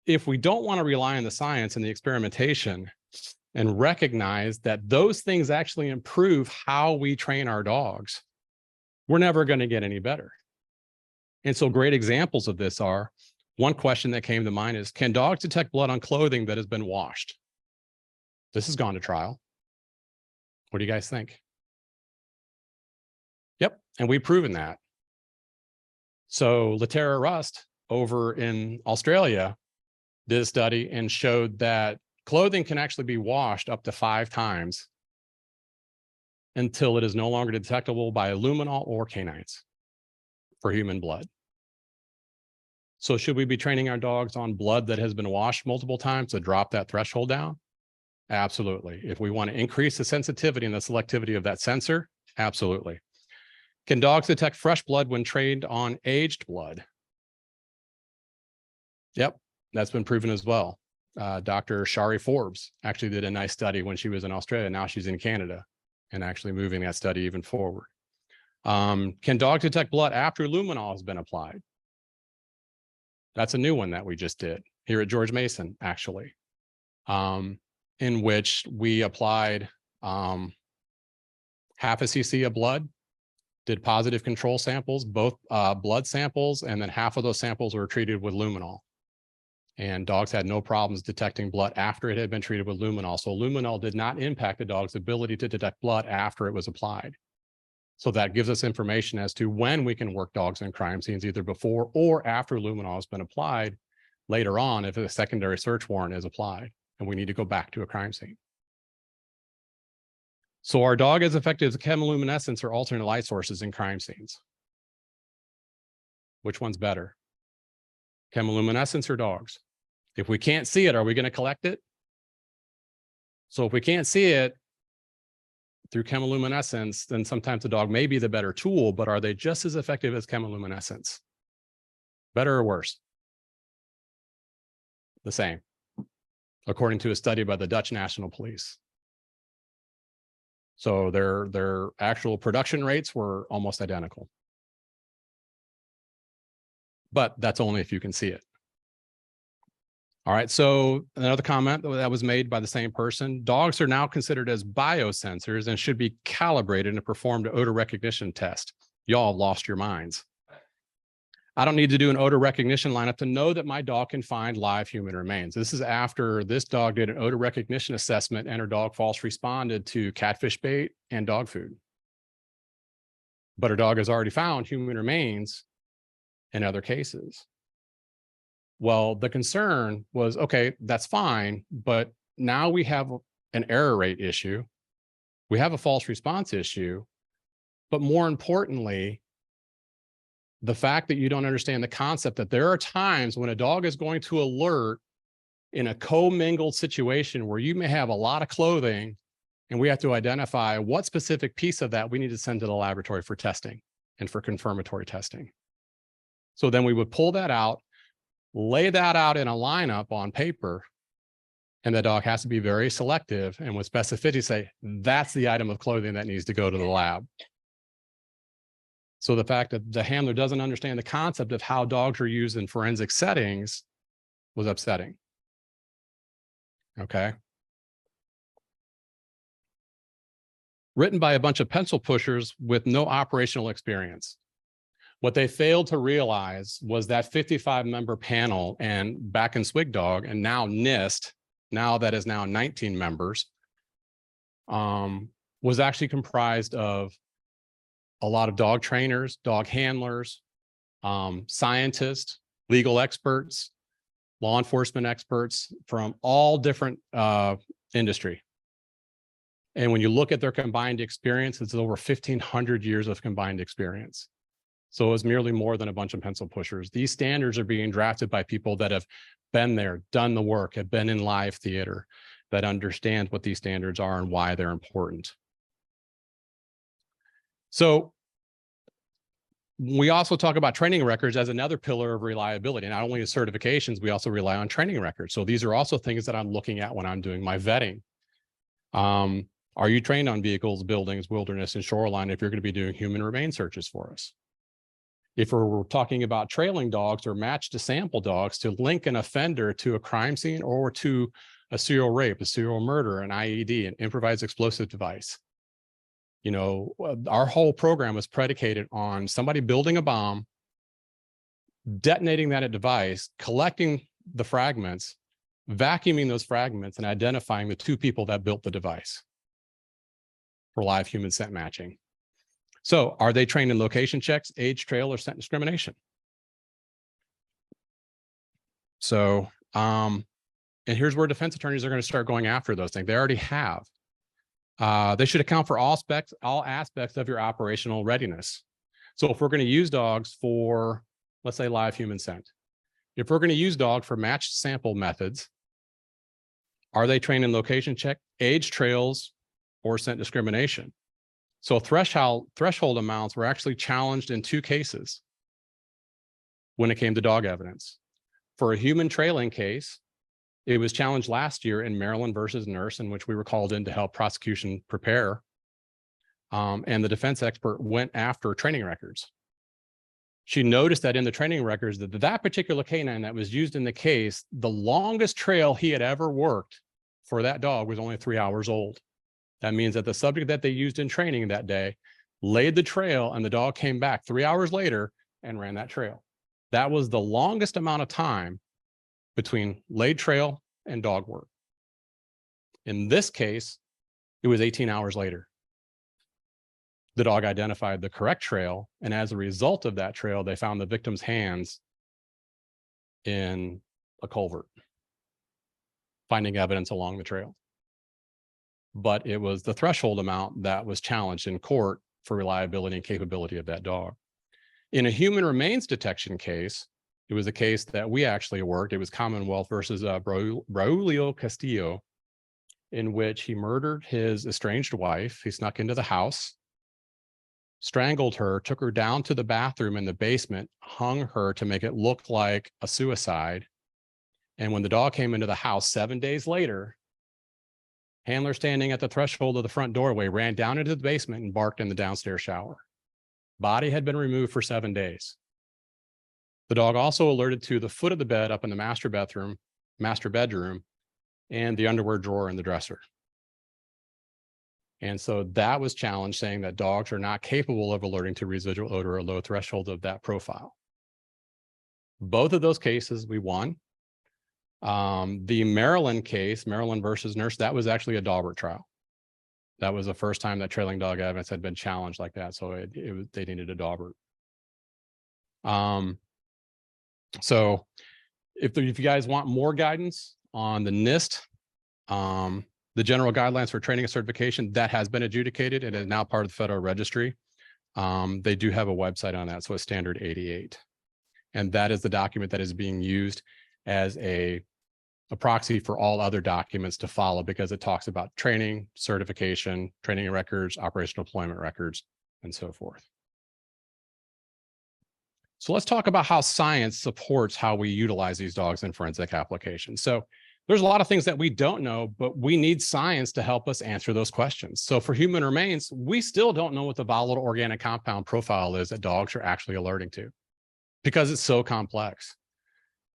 if we don't want to rely on the science and the experimentation and recognize that those things actually improve how we train our dogs, we're never going to get any better. And so great examples of this are, one question that came to mind is, can dogs detect blood on clothing that has been washed? This has gone to trial. What do you guys think? Yep, and we've proven that. So Laterra Rust over in Australia did a study and showed that clothing can actually be washed up to 5 times until it is no longer detectable by luminol or canines for human blood. So should we be training our dogs on blood that has been washed multiple times to drop that threshold down? Absolutely. If we want to increase the sensitivity and the selectivity of that sensor, absolutely. Can dogs detect fresh blood when trained on aged blood? Yep, that's been proven as well. Dr. Shari Forbes actually did a nice study when she was in Australia. Now she's in Canada and actually moving that study even forward. Can dogs detect blood after luminol has been applied? That's a new one that we just did here at George Mason, actually, in which we applied half a cc of blood, did positive control samples, both blood samples, and then half of those samples were treated with luminol. And dogs had no problems detecting blood after it had been treated with luminol. So luminol did not impact the dog's ability to detect blood after it was applied. So that gives us information as to when we can work dogs in crime scenes, either before or after luminol has been applied later on, if a secondary search warrant is applied and we need to go back to a crime scene. So our dog is effective as chemiluminescence or alternate light sources in crime scenes. Which one's better? Chemiluminescence or dogs? If we can't see it, are we going to collect it? So if we can't see it through chemiluminescence, then sometimes the dog may be the better tool, but are they just as effective as chemiluminescence? Better or worse? The same, according to a study by the Dutch National Police. So their actual production rates were almost identical. But that's only if you can see it. All right, so another comment that was made by the same person, dogs are now considered as biosensors and should be calibrated and performed an odor recognition test. Y'all have lost your minds. I don't need to do an odor recognition lineup to know that my dog can find live human remains. This is after this dog did an odor recognition assessment and her dog false responded to catfish bait and dog food. But her dog has already found human remains in other cases. Well, the concern was, okay, that's fine, but now we have an error rate issue. We have a false response issue, but more importantly, the fact that you don't understand the concept that there are times when a dog is going to alert in a commingled situation where you may have a lot of clothing and we have to identify what specific piece of that we need to send to the laboratory for testing and for confirmatory testing. So then we would pull that out, lay that out in a lineup on paper, and the dog has to be very selective and with specificity say, that's the item of clothing that needs to go to the lab. So the fact that the handler doesn't understand the concept of how dogs are used in forensic settings was upsetting. Okay. Written by a bunch of pencil pushers with no operational experience. What they failed to realize was that 55-member panel and back in Swig Dog and now NIST, now that is now 19 members, was actually comprised of a lot of dog trainers, dog handlers, scientists, legal experts, law enforcement experts from all different industry. And when you look at their combined experience, it's over 1,500 years of combined experience. So it's merely more than a bunch of pencil pushers. These standards are being drafted by people that have been there, done the work, have been in live theater, that understand what these standards are and why they're important. So we also talk about training records as another pillar of reliability. Not only as certifications, we also rely on training records. So these are also things that I'm looking at when I'm doing my vetting. Are you trained on vehicles, buildings, wilderness, and shoreline if you're going to be doing human remains searches for us? If we're talking about trailing dogs or match to sample dogs to link an offender to a crime scene or to a serial rape, a serial murder, an IED, an improvised explosive device. You know, our whole program was predicated on somebody building a bomb, detonating that device, collecting the fragments, vacuuming those fragments, and identifying the two people that built the device for live human scent matching. So are they trained in location checks, age, trail, or scent discrimination? So, and here's where defense attorneys are going to start going after those things. They already have. They should account for all aspects of your operational readiness. So if we're going to use dogs for, let's say, live human scent, if we're going to use dog for matched sample methods, are they trained in location check, age, trails, or scent discrimination? So threshold amounts were actually challenged in 2 cases when it came to dog evidence. For a human trailing case, it was challenged last year in Maryland versus Nurse, in which we were called in to help prosecution prepare. And the defense expert went after training records. She noticed that in the training records that particular canine that was used in the case, the longest trail he had ever worked for that dog was only 3 hours old. That means that the subject that they used in training that day laid the trail and the dog came back 3 hours later and ran that trail. That was the longest amount of time between laid trail and dog work. In this case, it was 18 hours later. The dog identified the correct trail, and as a result of that trail, they found the victim's hands in a culvert, finding evidence along the trail. But it was the threshold amount that was challenged in court for reliability and capability of that dog. In a human remains detection case, it was a case that we actually worked. It was Commonwealth versus Braulio Castillo, in which he murdered his estranged wife. He snuck into the house, strangled her, took her down to the bathroom in the basement, hung her to make it look like a suicide. And when the dog came into the house 7 days later, handler standing at the threshold of the front doorway ran down into the basement and barked in the downstairs shower. Body had been removed for 7 days. The dog also alerted to the foot of the bed up in the master bedroom, and the underwear drawer in the dresser. And so that was challenged, saying that dogs are not capable of alerting to residual odor or low threshold of that profile. Both of those cases we won. The Maryland case, Maryland versus Nurse, that was actually a Daubert trial. That was the first time that trailing dog evidence had been challenged like that. So they needed a Daubert. So if you guys want more guidance on the NIST, the general guidelines for training and certification, that has been adjudicated and is now part of the Federal Registry. They do have a website on that. So it's Standard 88. And that is the document that is being used as a proxy for all other documents to follow, because it talks about training, certification, training records, operational deployment records, and so forth. So let's talk about how science supports how we utilize these dogs in forensic applications. So there's a lot of things that we don't know, but we need science to help us answer those questions. So for human remains, we still don't know what the volatile organic compound profile is that dogs are actually alerting to, because it's so complex.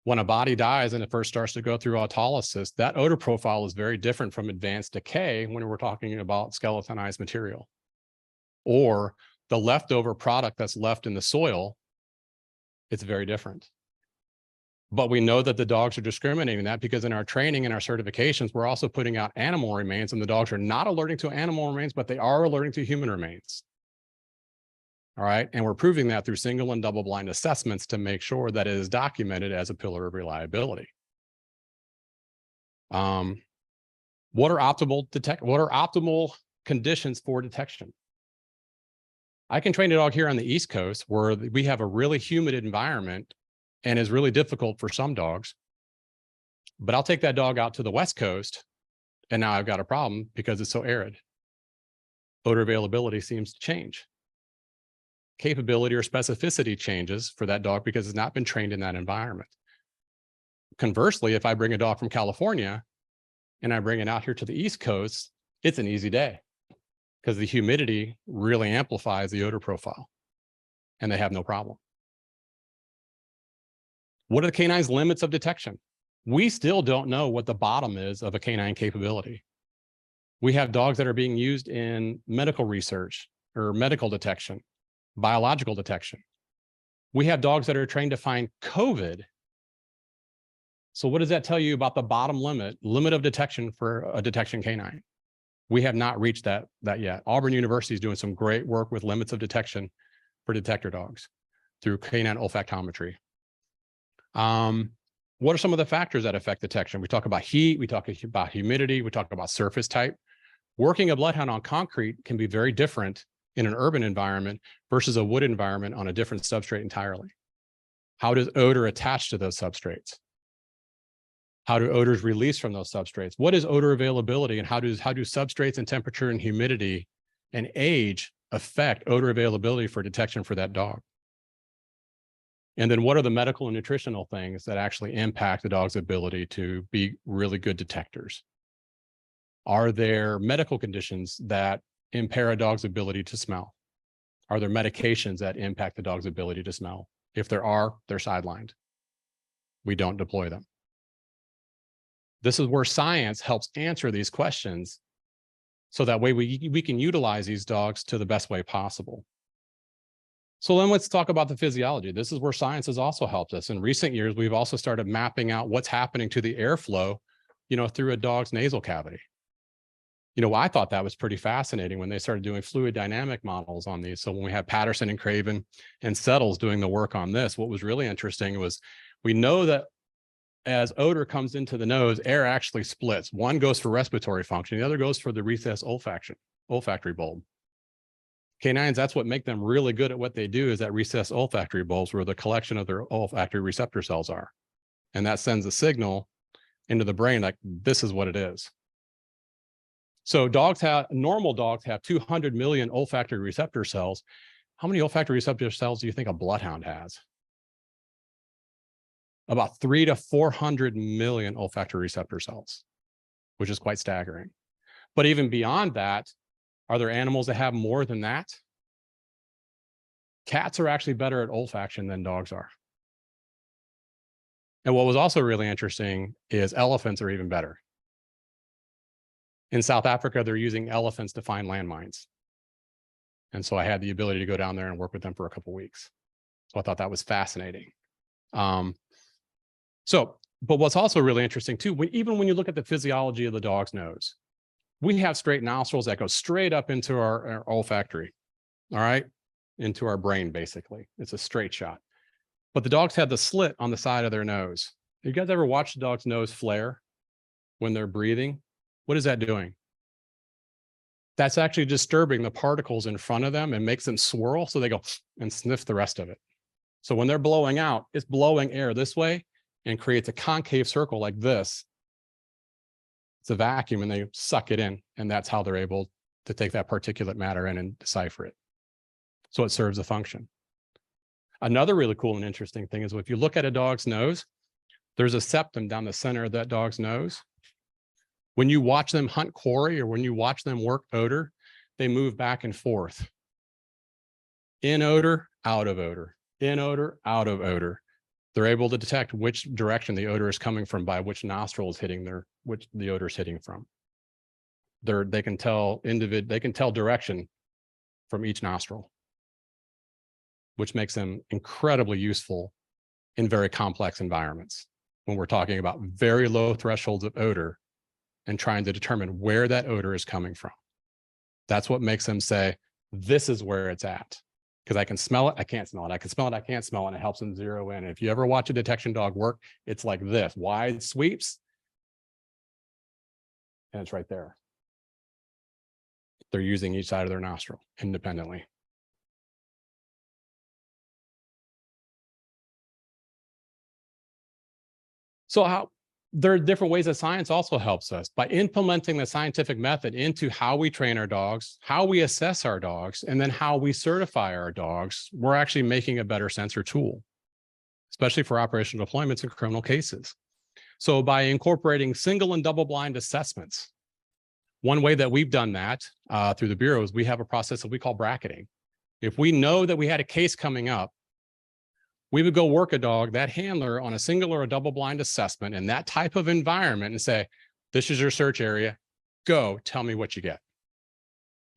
When a body dies and it first starts to go through autolysis, that odor profile is very different from advanced decay when we're talking about skeletonized material. Or the leftover product that's left in the soil, it's very different. But we know that the dogs are discriminating that, because in our training and our certifications, we're also putting out animal remains, and the dogs are not alerting to animal remains, but they are alerting to human remains. All right. And we're proving that through single and double blind assessments to make sure that it is documented as a pillar of reliability. What are optimal conditions for detection? I can train a dog here on the East Coast where we have a really humid environment and is really difficult for some dogs. But I'll take that dog out to the West Coast, and now I've got a problem because it's so arid. Odor availability seems to change. Capability or specificity changes for that dog because it's not been trained in that environment. Conversely, if I bring a dog from California and I bring it out here to the East Coast, it's an easy day because the humidity really amplifies the odor profile and they have no problem. What are the canine's limits of detection? We still don't know what the bottom is of a canine capability. We have dogs that are being used in medical research or medical detection, biological detection. We have dogs that are trained to find COVID. So what does that tell you about the bottom limit of detection for a detection canine? We have not reached that yet. Auburn University is doing some great work with limits of detection for detector dogs through canine olfactometry. What are some of the factors that affect detection? We talk about heat, we talk about humidity, we talk about surface type. Working a bloodhound on concrete can be very different in an urban environment versus a wood environment on a different substrate entirely. How does odor attach to those substrates? How do odors release from those substrates? What is odor availability, and how do substrates and temperature and humidity and age affect odor availability for detection for that dog? And then what are the medical and nutritional things that actually impact the dog's ability to be really good detectors? Are there medical conditions that impair a dog's ability to smell? Are there medications that impact the dog's ability to smell? If there are, they're sidelined. We don't deploy them. This is where science helps answer these questions so that way we can utilize these dogs to the best way possible. So then let's talk about the physiology. This is where science has also helped us. In recent years, we've also started mapping out what's happening to the airflow, through a dog's nasal cavity. I thought that was pretty fascinating when they started doing fluid dynamic models on these. So when we had Patterson and Craven and Settles doing the work on this, what was really interesting was we know that as odor comes into the nose, air actually splits. One goes for respiratory function, the other goes for the recessed olfactory bulb. Canines, that's what make them really good at what they do, is that recessed olfactory bulbs where the collection of their olfactory receptor cells are. And that sends a signal into the brain like this is what it is. So normal dogs have 200 million olfactory receptor cells. How many olfactory receptor cells do you think a bloodhound has? About 300 to 400 million olfactory receptor cells, which is quite staggering. But even beyond that, are there animals that have more than that? Cats are actually better at olfaction than dogs are. And what was also really interesting is elephants are even better. In South Africa, they're using elephants to find landmines. And so I had the ability to go down there and work with them for a couple of weeks. So I thought that was fascinating. But what's also really interesting too, even when you look at the physiology of the dog's nose, we have straight nostrils that go straight up into our olfactory, all right, into our brain, basically. It's a straight shot. But the dogs have the slit on the side of their nose. You guys ever watch the dog's nose flare when they're breathing? What is that doing? That's actually disturbing the particles in front of them and makes them swirl, so they go and sniff the rest of it. So when they're blowing out, it's blowing air this way and creates a concave circle like this. It's a vacuum and they suck it in, and that's how they're able to take that particulate matter in and decipher it. So it serves a function. Another really cool and interesting thing is if you look at a dog's nose, there's a septum down the center of that dog's nose. When you watch them hunt quarry or when you watch them work odor, they move back and forth. In odor, out of odor, in odor, out of odor. They're able to detect which direction the odor is coming from by which nostril is hitting which the odor is hitting from. They can tell direction from each nostril, which makes them incredibly useful in very complex environments when we're talking about very low thresholds of odor and trying to determine where that odor is coming from. That's what makes them say, this is where it's at. Because I can smell it, I can't smell it. I can smell it, I can't smell it, and it helps them zero in. If you ever watch a detection dog work, it's like this, wide sweeps, and it's right there. They're using each side of their nostril independently. So there are different ways that science also helps us by implementing the scientific method into how we train our dogs, how we assess our dogs, and then how we certify our dogs. We're actually making a better sensor tool, especially for operational deployments in criminal cases. So by incorporating single and double blind assessments, one way that we've done that through the Bureau is we have a process that we call bracketing. If we know that we had a case coming up, we would go work a dog, that handler, on a single or a double blind assessment in that type of environment and say, this is your search area, go, tell me what you get.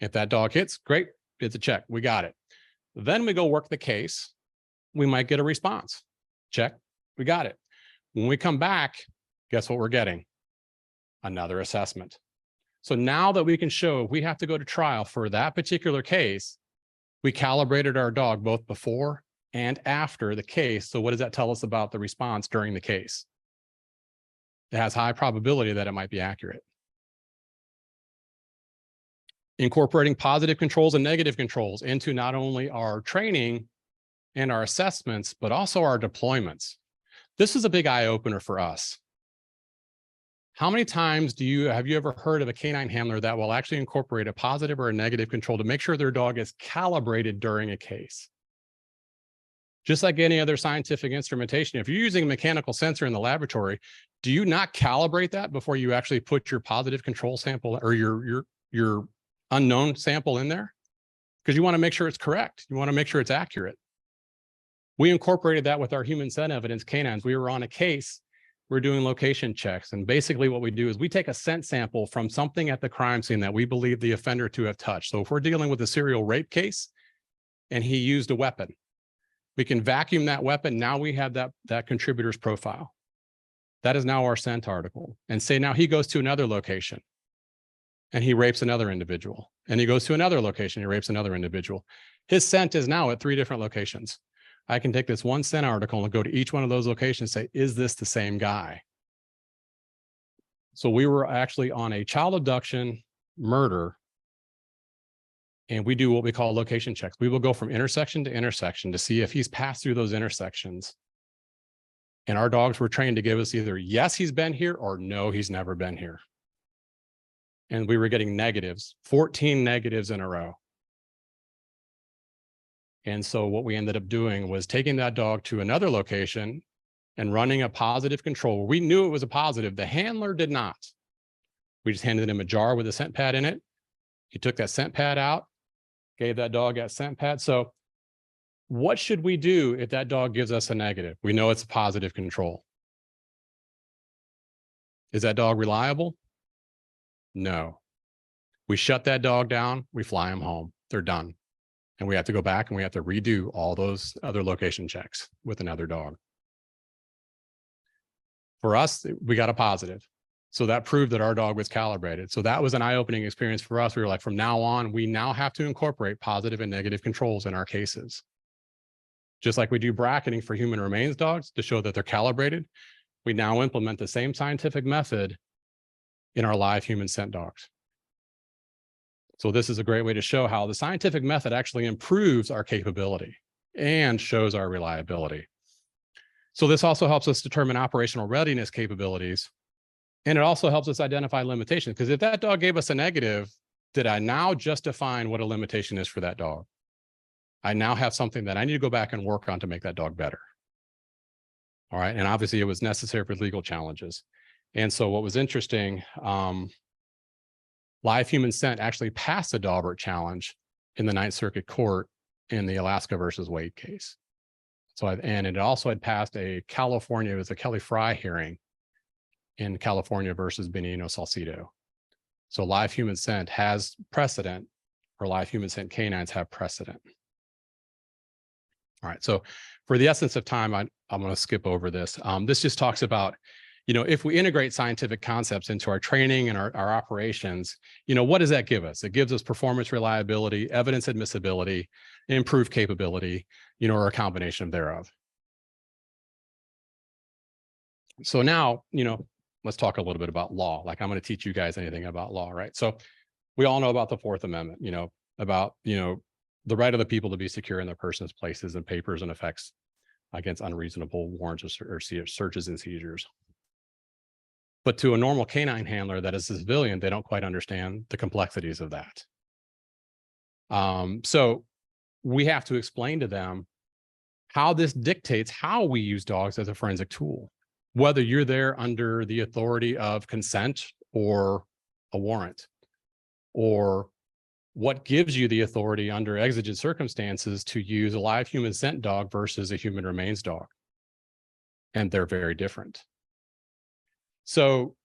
If that dog hits, great, it's a check, we got it. Then we go work the case, we might get a response. Check, we got it. When we come back, guess what we're getting? Another assessment. So now that we can show if we have to go to trial for that particular case, we calibrated our dog both before and after the case. So what does that tell us about the response during the case? It has high probability that it might be accurate. Incorporating positive controls and negative controls into not only our training and our assessments, but also our deployments. This is a big eye opener for us. How many times have you ever heard of a canine handler that will actually incorporate a positive or a negative control to make sure their dog is calibrated during a case? Just like any other scientific instrumentation, if you're using a mechanical sensor in the laboratory, do you not calibrate that before you actually put your positive control sample or your unknown sample in there? Because you want to make sure it's correct. You want to make sure it's accurate. We incorporated that with our human scent evidence canines. We were on a case, we're doing location checks. And basically what we do is we take a scent sample from something at the crime scene that we believe the offender to have touched. So if we're dealing with a serial rape case and he used a weapon, we can vacuum that weapon. Now we have that contributor's profile. That is now our scent article. And say now he goes to another location and he rapes another individual. And he goes to another location, he rapes another individual. His scent is now at 3 different locations. I can take this one scent article and go to each one of those locations and say, is this the same guy? So we were actually on a child abduction murder, and we do what we call location checks. We will go from intersection to intersection to see if he's passed through those intersections. And our dogs were trained to give us either, yes, he's been here, or no, he's never been here. And we were getting negatives, 14 negatives in a row. And so what we ended up doing was taking that dog to another location and running a positive control. We knew it was a positive. The handler did not. We just handed him a jar with a scent pad in it. He took that scent pad out, gave that dog that scent pad. So what should we do if that dog gives us a negative? We know it's a positive control. Is that dog reliable? No. We shut that dog down, we fly them home. They're done. And we have to go back and we have to redo all those other location checks with another dog. For us, we got a positive. So that proved that our dog was calibrated. So that was an eye-opening experience for us. We were like, from now on, we now have to incorporate positive and negative controls in our cases. Just like we do bracketing for human remains dogs to show that they're calibrated, we now implement the same scientific method in our live human scent dogs. So this is a great way to show how the scientific method actually improves our capability and shows our reliability. So this also helps us determine operational readiness capabilities. And it also helps us identify limitations, because if that dog gave us a negative, did I now just define what a limitation is for that dog? I now have something that I need to go back and work on to make that dog better. All right. And obviously it was necessary for legal challenges. And so what was interesting, live human scent actually passed the Daubert challenge in the Ninth Circuit Court in the Alaska versus Wade case. So, and it also had passed a California, it was a Kelly Fry hearing in California versus Benigno Salcido. So live human scent has precedent, or live human scent canines have precedent. All right, so for the essence of time, I'm going to skip over this. This just talks about, if we integrate scientific concepts into our training and our operations, what does that give us? It gives us performance reliability, evidence admissibility, improved capability, or a combination thereof. So now, let's talk a little bit about law. Like, I'm going to teach you guys anything about law, right? So we all know about the Fourth Amendment, about, the right of the people to be secure in their persons, places, and papers and effects against unreasonable warrants or searches and seizures. But to a normal canine handler that is a civilian, they don't quite understand the complexities of that. So we have to explain to them how this dictates how we use dogs as a forensic tool, whether you're there under the authority of consent or a warrant, or what gives you the authority under exigent circumstances to use a live human scent dog versus a human remains dog. And they're very different. So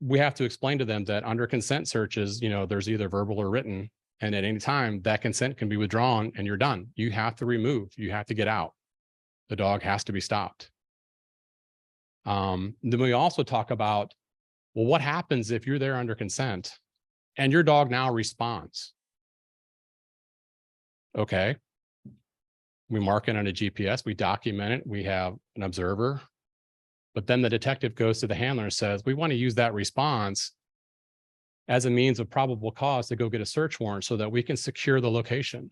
we have to explain to them that under consent searches, there's either verbal or written, and at any time that consent can be withdrawn and you're done. You have to remove, you have to get out. The dog has to be stopped. Then we also talk about, well, what happens if you're there under consent and your dog now responds? Okay, we mark it on a GPS, we document it, we have an observer, but then the detective goes to the handler and says, we want to use that response as a means of probable cause to go get a search warrant so that we can secure the location.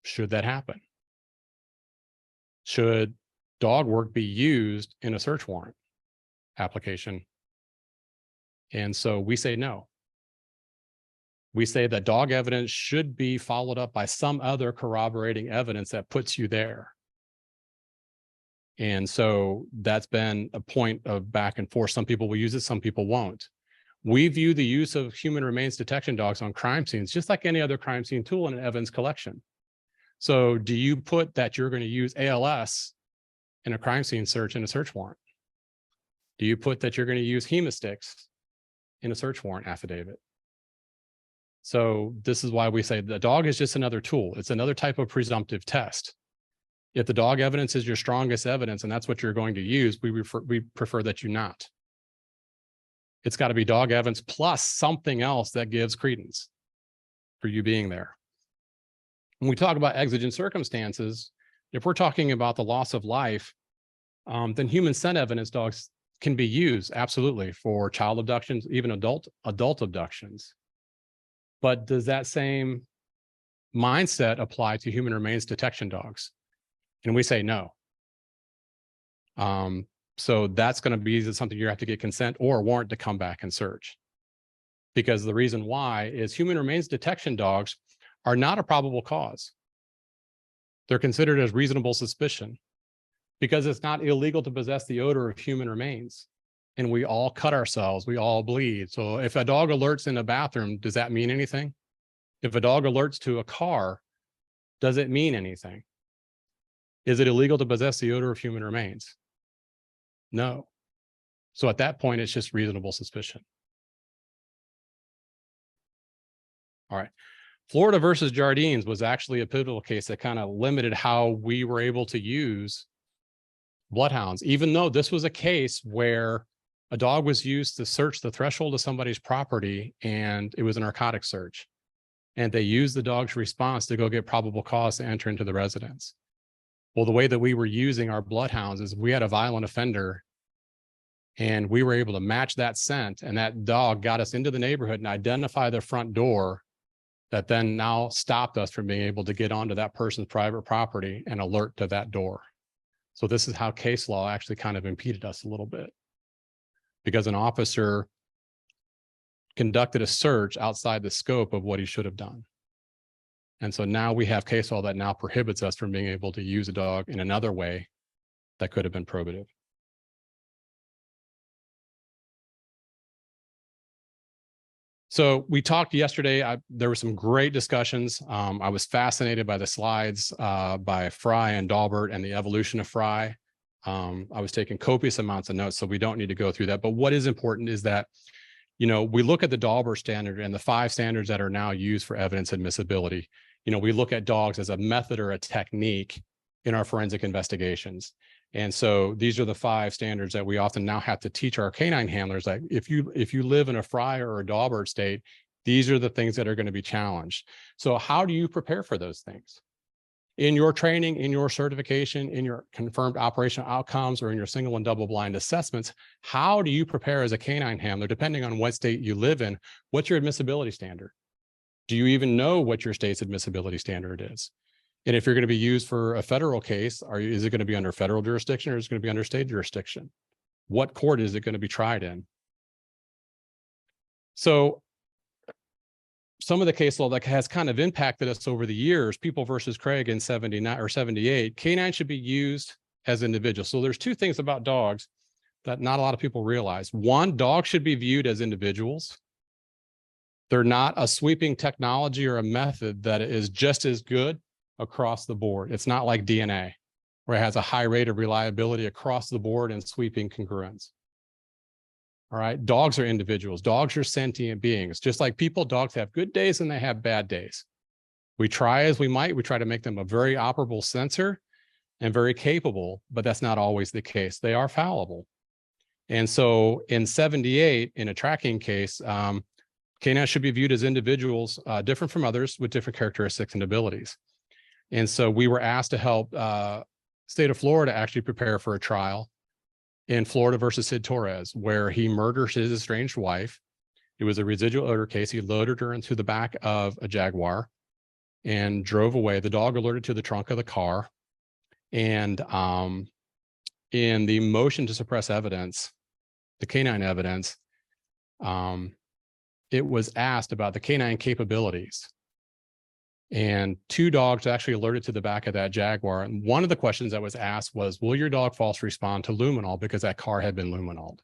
Should that happen? Should dog work be used in a search warrant application? And so we say no. We say that dog evidence should be followed up by some other corroborating evidence that puts you there. And so that's been a point of back and forth. Some people will use it, some people won't. We view the use of human remains detection dogs on crime scenes just like any other crime scene tool in an evidence collection. So do you put that you're going to use ALS in a crime scene search in a search warrant? Do you put that you're going to use hemosticks in a search warrant affidavit? So this is why we say the dog is just another tool. It's another type of presumptive test. If the dog evidence is your strongest evidence and that's what you're going to use, we prefer that you not. It's got to be dog evidence plus something else that gives credence for you being there. When we talk about exigent circumstances, if we're talking about the loss of life, then human scent evidence dogs can be used absolutely for child abductions, even adult abductions. But does that same mindset apply to human remains detection dogs? And we say no. So that's going to be something you have to get consent or a warrant to come back and search. Because the reason why is human remains detection dogs are not a probable cause. They're considered as reasonable suspicion because it's not illegal to possess the odor of human remains. And we all cut ourselves, we all bleed. So if a dog alerts in a bathroom, does that mean anything? If a dog alerts to a car, does it mean anything? Is it illegal to possess the odor of human remains? No. So at that point, it's just reasonable suspicion. All right. Florida versus Jardines was actually a pivotal case that kind of limited how we were able to use bloodhounds, even though this was a case where a dog was used to search the threshold of somebody's property and it was a narcotic search. And they used the dog's response to go get probable cause to enter into the residence. Well, the way that we were using our bloodhounds is we had a violent offender and we were able to match that scent, and that dog got us into the neighborhood and identify the front door that then now stopped us from being able to get onto that person's private property and alert to that door. So this is how case law actually kind of impeded us a little bit, because an officer conducted a search outside the scope of what he should have done. And so now we have case law that now prohibits us from being able to use a dog in another way that could have been probative. So we talked yesterday, there were some great discussions. I was fascinated by the slides by Fry and Dalbert and the evolution of Fry. I was taking copious amounts of notes, so we don't need to go through that. But what is important is that, we look at the Dalbert standard and the 5 standards that are now used for evidence admissibility. We look at dogs as a method or a technique in our forensic investigations. And so these are the 5 standards that we often now have to teach our canine handlers. Like if you live in a Fry or a Dalbert state, these are the things that are going to be challenged. So how do you prepare for those things? In your training, in your certification, in your confirmed operational outcomes, or in your single and double blind assessments, how do you prepare as a canine handler, depending on what state you live in? What's your admissibility standard? Do you even know what your state's admissibility standard is? And if you're going to be used for a federal case, is it going to be under federal jurisdiction or is it going to be under state jurisdiction? What court is it going to be tried in? So some of the case law that has kind of impacted us over the years, People versus Craig in 79 or 78, canines should be used as individuals. So there's 2 things about dogs that not a lot of people realize. One, dogs should be viewed as individuals. They're not a sweeping technology or a method that is just as good across the board. It's not like DNA, where it has a high rate of reliability across the board and sweeping congruence. All right, dogs are individuals. Dogs are sentient beings. Just like people, dogs have good days and they have bad days. We try as we might. We try to make them a very operable sensor and very capable, but that's not always the case. They are fallible. And so in 78, in a tracking case, canines should be viewed as individuals, different from others with different characteristics and abilities. And so we were asked to help state of Florida actually prepare for a trial in Florida versus Sid Torres, where he murdered his estranged wife. It was a residual odor case. He loaded her into the back of a Jaguar and drove away. The dog alerted to the trunk of the car. And in the motion to suppress evidence, the canine evidence, it was asked about the canine capabilities. And 2 dogs actually alerted to the back of that Jaguar. And one of the questions that was asked was, will your dog false respond to luminol, because that car had been luminoled,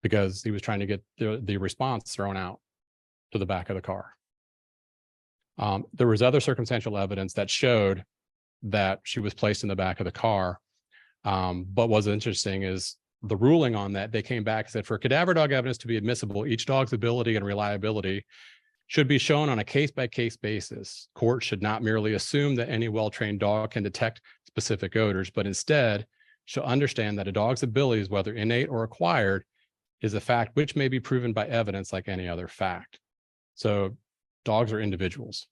because he was trying to get the response thrown out to the back of the car. There was other circumstantial evidence that showed that she was placed in the back of the car. But what's interesting is the ruling on that, they came back and said, for cadaver dog evidence to be admissible, each dog's ability and reliability should be shown on a case-by-case basis. Courts should not merely assume that any well-trained dog can detect specific odors, but instead should understand that a dog's abilities, whether innate or acquired, is a fact which may be proven by evidence like any other fact. So dogs are individuals.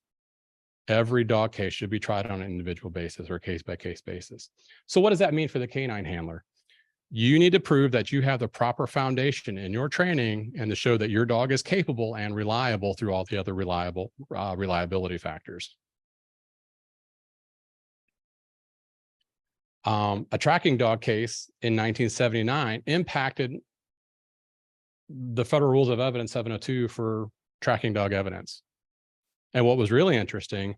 Every dog case should be tried on an individual basis or a case-by-case basis. So what does that mean for the canine handler? You need to prove that you have the proper foundation in your training and to show that your dog is capable and reliable through all the other reliability factors. A tracking dog case in 1979 impacted the Federal Rules of Evidence 702 for tracking dog evidence. And what was really interesting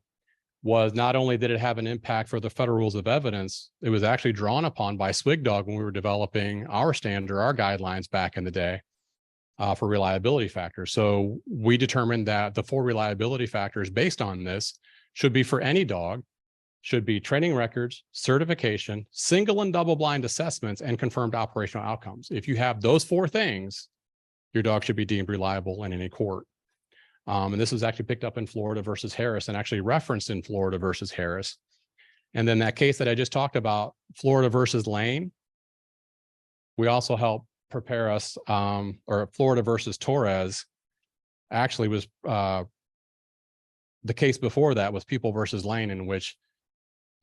was not only did it have an impact for the Federal Rules of Evidence, it was actually drawn upon by SWGDOG when we were developing our standard, our guidelines back in the day for reliability factors. So we determined that the 4 reliability factors based on this should be for any dog, should be training records, certification, single and double blind assessments, and confirmed operational outcomes. If you have those 4 things, your dog should be deemed reliable in any court. And this was actually picked up in Florida versus Harris and actually referenced in Florida versus Harris. And then that case that I just talked about, Florida versus Lane, we also help prepare us, or Florida versus Torres actually was, the case before that was People versus Lane, in which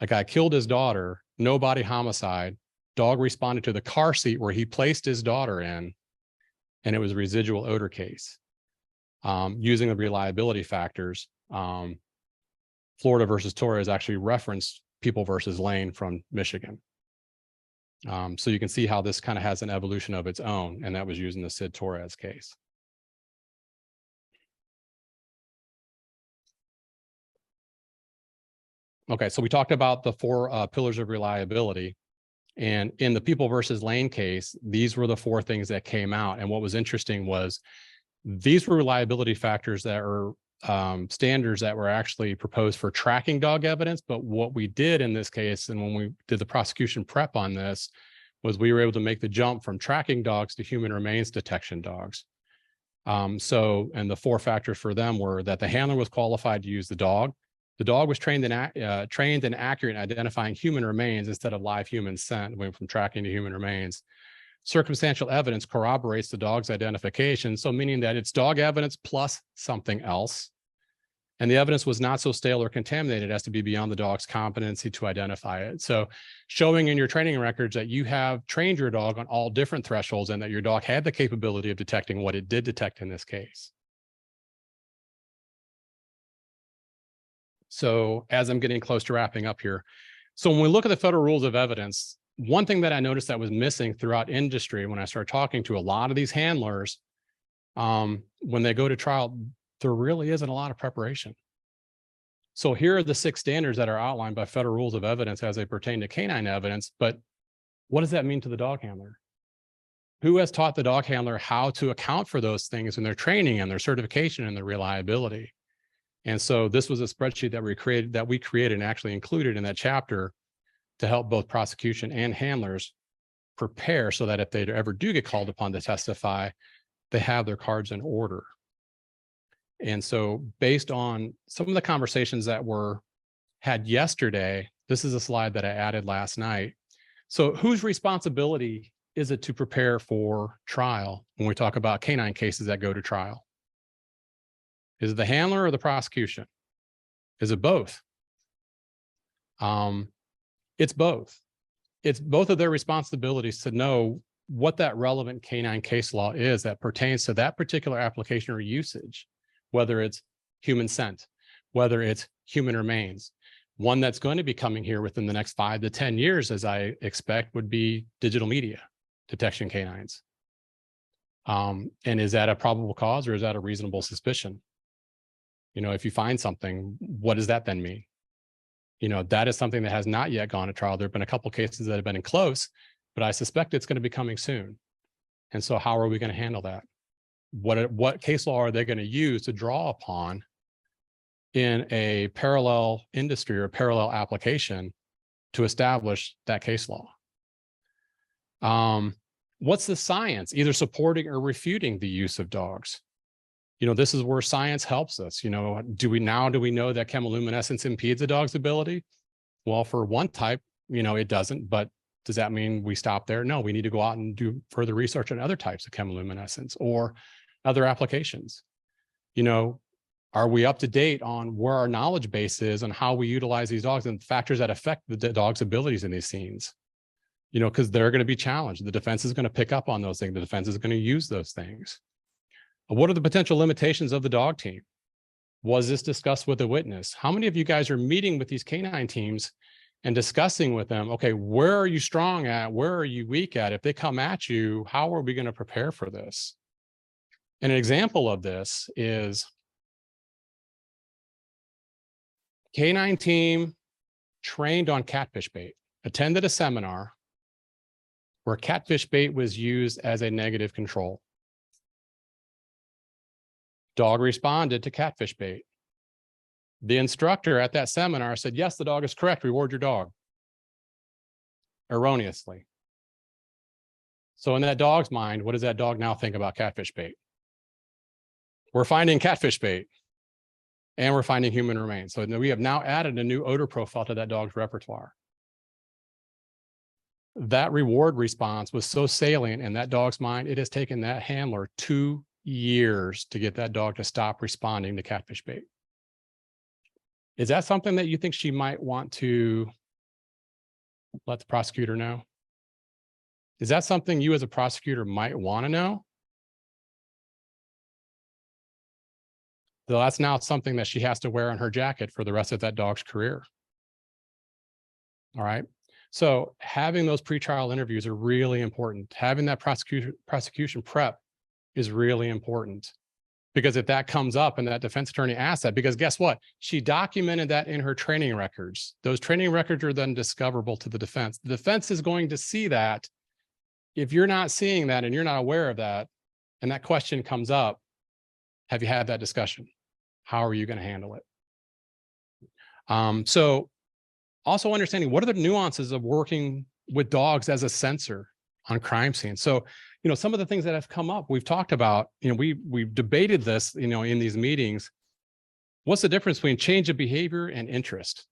a guy killed his daughter, no body homicide, dog responded to the car seat where he placed his daughter in, and it was a residual odor case. Using the reliability factors, Florida versus Torres actually referenced People versus Lane from Michigan. So you can see how this kind of has an evolution of its own, and that was using the Sid Torres case. Okay, so we talked about the four pillars of reliability. And in the People versus Lane case, these were the four things that came out. And what was interesting was these were reliability factors that are standards that were actually proposed for tracking dog evidence. But what we did in this case, and when we did the prosecution prep on this, was we were able to make the jump from tracking dogs to human remains detection dogs. And the four factors for them were that the handler was qualified to use the dog was trained and accurate in identifying human remains instead of live human scent, went from tracking to human remains. Circumstantial evidence corroborates the dog's identification, so meaning that it's dog evidence plus something else. And the evidence was not so stale or contaminated as to be beyond the dog's competency to identify it. So showing in your training records that you have trained your dog on all different thresholds and that your dog had the capability of detecting what it did detect in this case. So as I'm getting close to wrapping up here, so when we look at the federal rules of evidence, one thing that I noticed that was missing throughout industry when I started talking to a lot of these handlers, when they go to trial, there really isn't a lot of preparation. So here are the 6 standards that are outlined by federal rules of evidence as they pertain to canine evidence, but what does that mean to the dog handler? Who has taught the dog handler how to account for those things in their training and their certification and their reliability? And so this was a spreadsheet that we created and actually included in that chapter to help both prosecution and handlers prepare so that if they ever do get called upon to testify, they have their cards in order. And so based on some of the conversations that were had yesterday, this is a slide that I added last night. So whose responsibility is it to prepare for trial when we talk about canine cases that go to trial? Is it the handler or the prosecution? Is it both? It's both. It's both of their responsibilities to know what that relevant canine case law is that pertains to that particular application or usage, whether it's human scent, whether it's human remains. One that's going to be coming here within the next 5 to 10 years, as I expect, would be digital media detection canines. And is that a probable cause or is that a reasonable suspicion? You know, if you find something, what does that then mean? You know, that is something that has not yet gone to trial. There have been a couple cases that have been in close, but I suspect it's going to be coming soon. And so how are we going to handle that? What case law are they going to use to draw upon in a parallel industry or parallel application to establish that case law? What's the science, either supporting or refuting the use of dogs? You know, this is where science helps us. You know, do we know that chemiluminescence impedes a dog's ability? Well, for one type, you know, it doesn't, but does that mean we stop there? No, we need to go out and do further research on other types of chemiluminescence or other applications. You know, are we up to date on where our knowledge base is on how we utilize these dogs and factors that affect the dog's abilities in these scenes? You know, because they're going to be challenged. The defense is going to pick up on those things. The defense is going to use those things. What are the potential limitations of the dog team? Was this discussed with a witness? How many of you guys are meeting with these canine teams and discussing with them, okay, where are you strong at? Where are you weak at? If they come at you, how are we going to prepare for this? And an example of this is canine team trained on catfish bait, attended a seminar where catfish bait was used as a negative control. Dog responded to catfish bait. The instructor at that seminar said, yes, the dog is correct. Reward your dog. Erroneously. So in that dog's mind, what does that dog now think about catfish bait? We're finding catfish bait. and we're finding human remains. So we have now added a new odor profile to that dog's repertoire. That reward response was so salient in that dog's mind, it has taken that handler 2 years to get that dog to stop responding to catfish bait. Is that something that you think she might want to let the prosecutor know? Is that something you as a prosecutor might want to know? So that's now something that she has to wear on her jacket for the rest of that dog's career. All right. So having those pretrial interviews are really important. Having that prosecution prep is really important, because if that comes up and that defense attorney asks that, because guess what? She documented that in her training records. Those training records are then discoverable to the defense. The defense is going to see that. If you're not seeing that and you're not aware of that, and that question comes up, have you had that discussion? How are you going to handle it? So also understanding what are the nuances of working with dogs as a sensor on crime scenes. So, some of the things that have come up, we've talked about, we've debated this, in these meetings. What's the difference between change of behavior and interest?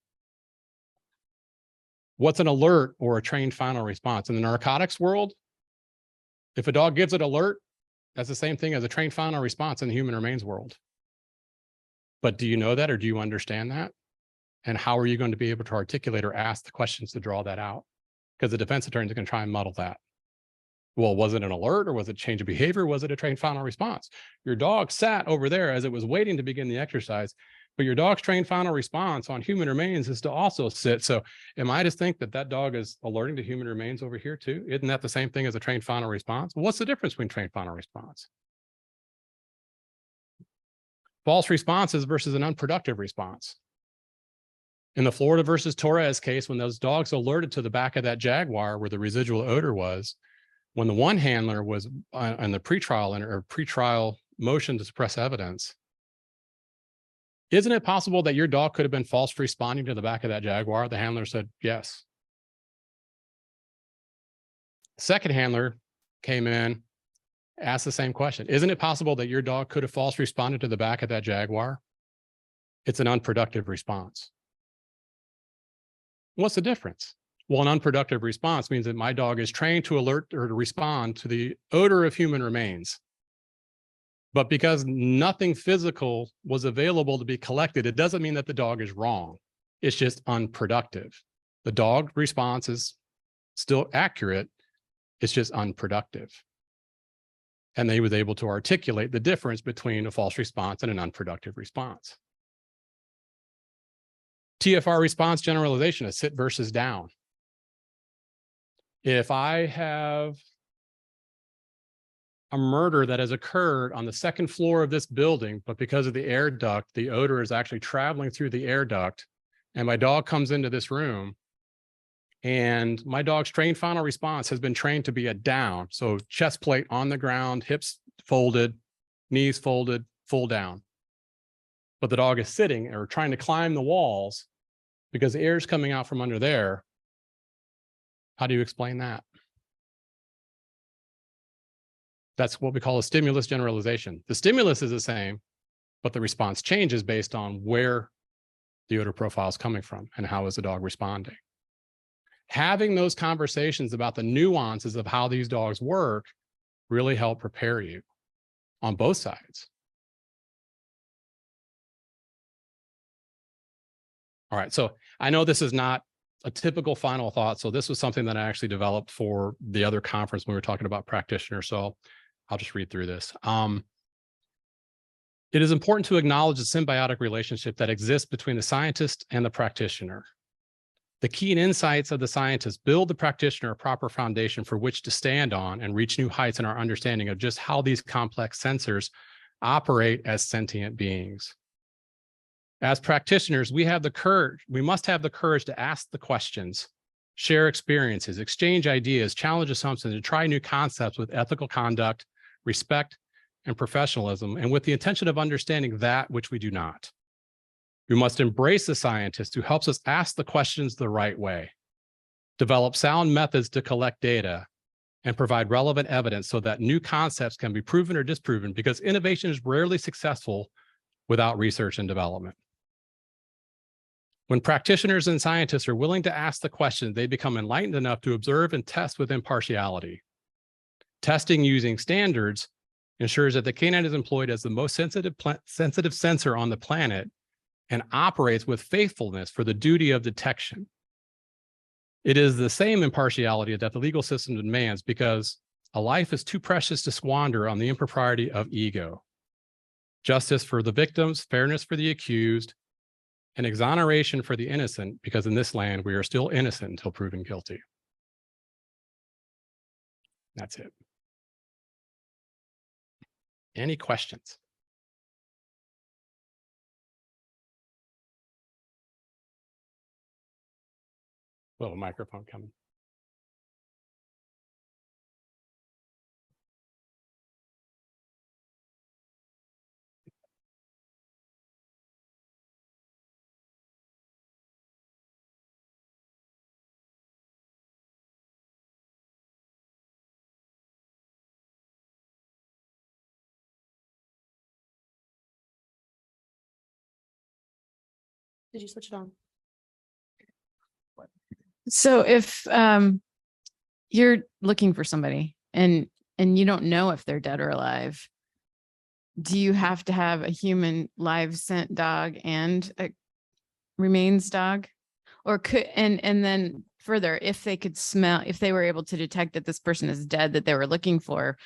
What's an alert or a trained final response? In the narcotics world, if a dog gives an alert, that's the same thing as a trained final response in the human remains world. But do you know that, or do you understand that? And how are you going to be able to articulate or ask the questions to draw that out? Because the defense attorney is going to try and muddle that. Well, was it an alert, or was it change of behavior? Was it a trained final response? Your dog sat over there as it was waiting to begin the exercise, but your dog's trained final response on human remains is to also sit. So am I to think that that dog is alerting to human remains over here too? Isn't that the same thing as a trained final response? Well, what's the difference between trained final response? False responses versus an unproductive response. In the Florida versus Torres case, when those dogs alerted to the back of that Jaguar where the residual odor was, when the one handler was on the pretrial motion to suppress evidence, isn't it possible that your dog could have been false responding to the back of that Jaguar? The handler said yes. Second handler came in, asked the same question. Isn't it possible that your dog could have false responded to the back of that Jaguar? It's an unproductive response. What's the difference? Well, an unproductive response means that my dog is trained to alert or to respond to the odor of human remains. But because nothing physical was available to be collected, it doesn't mean that the dog is wrong. It's just unproductive. The dog response is still accurate. It's just unproductive. And they was able to articulate the difference between a false response and an unproductive response. TFR response generalization is sit versus down. If I have a murder that has occurred on the second floor of this building, but because of the air duct, the odor is actually traveling through the air duct, and my dog comes into this room, and my dog's trained final response has been trained to be a down. So chest plate on the ground, hips folded, knees folded, full down. But the dog is sitting or trying to climb the walls because the air is coming out from under there. How do you explain that? That's what we call a stimulus generalization. The stimulus is the same, but the response changes based on where the odor profile is coming from and how is the dog responding. Having those conversations about the nuances of how these dogs work really help prepare you on both sides. All right, so I know this is not a typical final thought. So this was something that I actually developed for the other conference when we were talking about practitioners. So I'll just read through this. It is important to acknowledge the symbiotic relationship that exists between the scientist and the practitioner. The keen insights of the scientist build the practitioner a proper foundation for which to stand on and reach new heights in our understanding of just how these complex sensors operate as sentient beings. As practitioners, we must have the courage to ask the questions, share experiences, exchange ideas, challenge assumptions, and try new concepts with ethical conduct, respect, and professionalism, and with the intention of understanding that which we do not. We must embrace the scientist who helps us ask the questions the right way, develop sound methods to collect data, and provide relevant evidence so that new concepts can be proven or disproven, because innovation is rarely successful without research and development. When practitioners and scientists are willing to ask the questions, they become enlightened enough to observe and test with impartiality. Testing using standards ensures that the canine is employed as the most sensitive sensor on the planet and operates with faithfulness for the duty of detection. It is the same impartiality that the legal system demands because a life is too precious to squander on the impropriety of ego. Justice for the victims, fairness for the accused, and exoneration for the innocent, because in this land, we are still innocent until proven guilty. That's it. Any questions? Little microphone coming. Did you switch it on? So if you're looking for somebody and you don't know if they're dead or alive, do you have to have a human live scent dog and a remains dog? Or could and then further, if they could smell, if they were able to detect that this person is dead that they were looking for,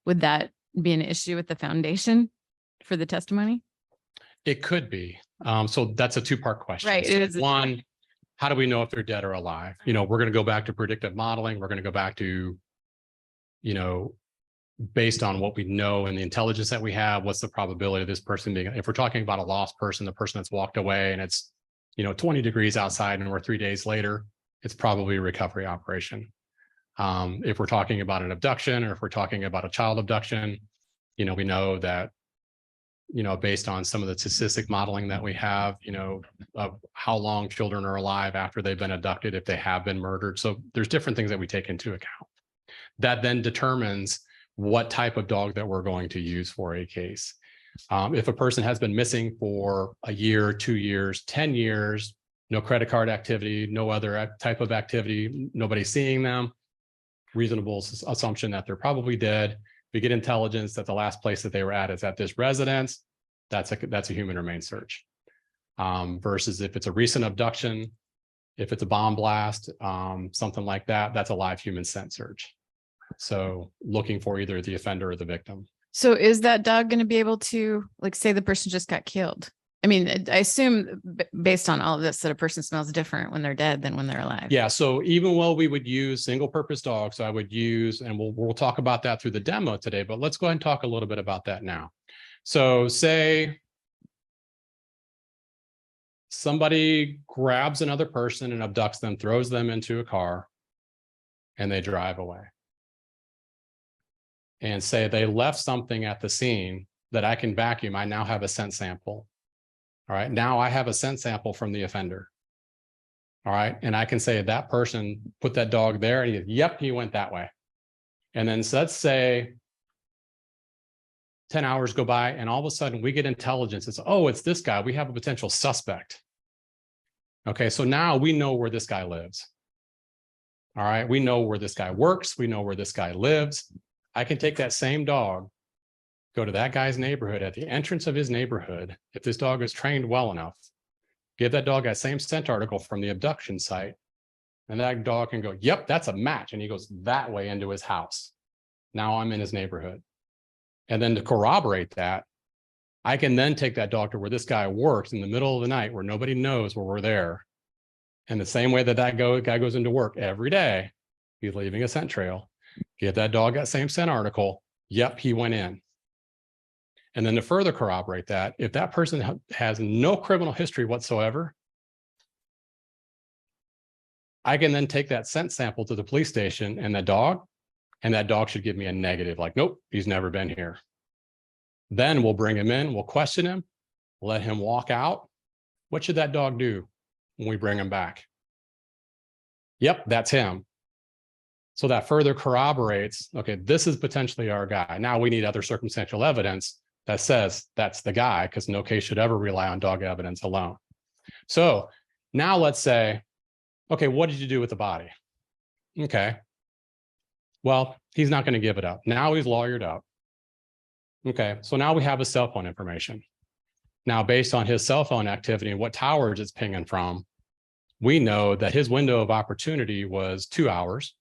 would that be an issue with the foundation for the testimony? It could be. So that's a two-part question. Right. It is. One, how do we know if they're dead or alive? You know, we're going to go back to predictive modeling. We're going to go back to, you know, based on what we know and the intelligence that we have, what's the probability of this person being, if we're talking about a lost person, the person that's walked away and it's, you know, 20 degrees outside and we're 3 days later, it's probably a recovery operation. If we're talking about an abduction or if we're talking about a child abduction, you know, we know that, you know, based on some of the statistic modeling that we have, you know, of how long children are alive after they've been abducted, if they have been murdered. So there's different things that we take into account. That then determines what type of dog that we're going to use for a case. If a person has been missing for a year, 2 years, 10 years, no credit card activity, no other type of activity, nobody seeing them, reasonable assumption that they're probably dead. We get intelligence that the last place that they were at is at this residence, that's a human remains search. Versus if it's a recent abduction, if it's a bomb blast, something like that, that's a live human scent search. So looking for either the offender or the victim. So is that dog going to be able to, like, say the person just got killed? I mean, I assume based on all of this that a person smells different when they're dead than when they're alive. Yeah. So even while we would use single purpose dogs, so I would use, and we'll talk about that through the demo today, but let's go ahead and talk a little bit about that now. So say somebody grabs another person and abducts them, throws them into a car, and they drive away. And say they left something at the scene that I can vacuum. I now have a scent sample. All right. Now I have a scent sample from the offender. All right. And I can say that person put that dog there and yep, he went that way. And then so let's say 10 hours go by and all of a sudden we get intelligence. It's, oh, it's this guy. We have a potential suspect. Okay. So now we know where this guy lives. All right. We know where this guy works. We know where this guy lives. I can take that same dog, go to that guy's neighborhood at the entrance of his neighborhood. If this dog is trained well enough, give that dog that same scent article from the abduction site. And that dog can go, yep, that's a match. And he goes that way into his house. Now I'm in his neighborhood. And then to corroborate that, I can then take that dog to where this guy works in the middle of the night where nobody knows where we're there. And the same way that guy goes into work every day, he's leaving a scent trail. Give that dog that same scent article. Yep, he went in. And then to further corroborate that, if that person has no criminal history whatsoever, I can then take that scent sample to the police station and that dog should give me a negative, like, nope, he's never been here. Then we'll bring him in, we'll question him, let him walk out. What should that dog do when we bring him back? Yep, that's him. So that further corroborates, okay, this is potentially our guy. Now we need other circumstantial evidence that says that's the guy, because no case should ever rely on dog evidence alone. So now let's say, okay, what did you do with the body? Okay. Well, he's not going to give it up. Now he's lawyered up. Okay. So now we have his cell phone information. Now, based on his cell phone activity and what towers it's pinging from, we know that his window of opportunity was 2 hours,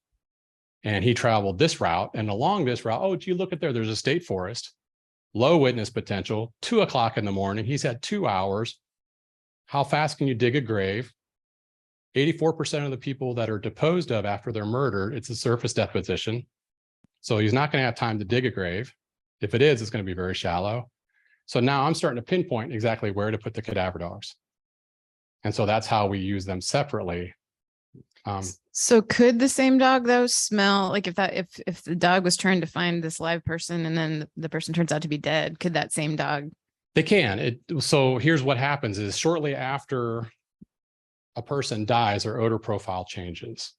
and he traveled this route. And along this route, oh, gee, look at there, there's a state forest, low witness potential, 2 o'clock in the morning. He's had 2 hours. How fast can you dig a grave? 84% of the people that are deposed of after they're murdered, it's a surface deposition. So he's not going to have time to dig a grave. If it is, it's going to be very shallow. So now I'm starting to pinpoint exactly where to put the cadaver dogs. And so that's how we use them separately. So could the same dog though smell like if the dog was trying to find this live person and then the person turns out to be dead, could that same dog? They can. So here's what happens is shortly after a person dies, their odor profile changes.